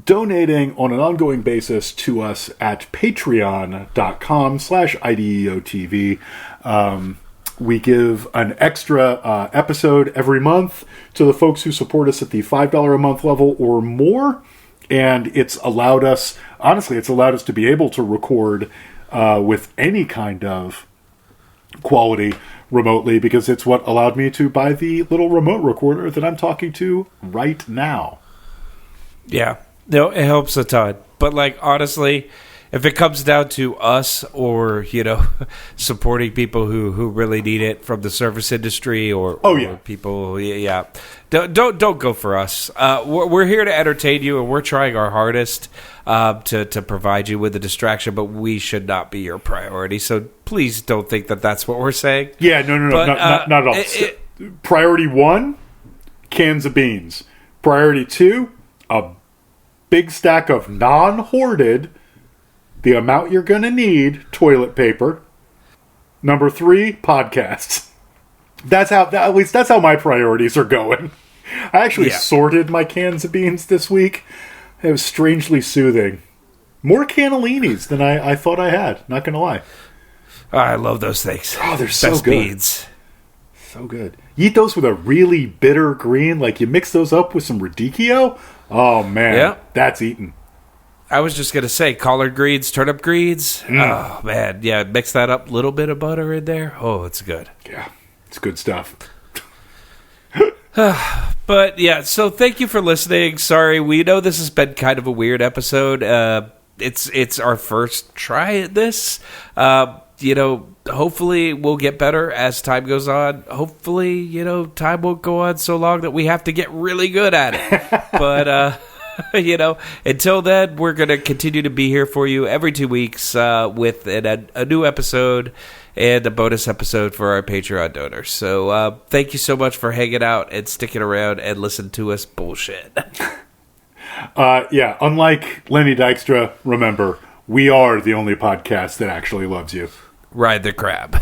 donating on an ongoing basis to us at patreon.com/IDEOTV. We give an extra episode every month to the folks who support us at the $5 a month level or more. And it's allowed us to be able to record with any kind of quality remotely, because it's what allowed me to buy the little remote recorder that I'm talking to right now. Yeah. No, it helps a ton. But, honestly, if it comes down to us or, supporting people who really need it from the service industry or people, don't go for us. We're here to entertain you, and we're trying our hardest to provide you with a distraction, but we should not be your priority. So please don't think that that's what we're saying. Yeah, no, but, not at all. Priority 1, cans of beans. Priority 2, a big stack of non-hoarded, the amount you're going to need, toilet paper. Number 3, podcasts. That's how my priorities are going. I actually sorted my cans of beans this week. It was strangely soothing. More cannellinis than I thought I had, not going to lie. Oh, I love those things. Oh, they're so Best good. Beans. So good. You eat those with a really bitter green, you mix those up with some radicchio. Oh, man. That's eating. I was just going to say, collard greens, turnip greens. Oh, man. Yeah, mix that up. Little bit of butter in there. Oh, it's good. Yeah, it's good stuff. But, yeah, so thank you for listening. Sorry, we know this has been kind of a weird episode. It's our first try at this. Hopefully we'll get better as time goes on. Hopefully, time won't go on so long that we have to get really good at it. But Until then, we're going to continue to be here for you every 2 weeks with a new episode and a bonus episode for our Patreon donors. So thank you so much for hanging out and sticking around and listening to us bullshit. Unlike Lenny Dykstra, remember, we are the only podcast that actually loves you. Ride the crab.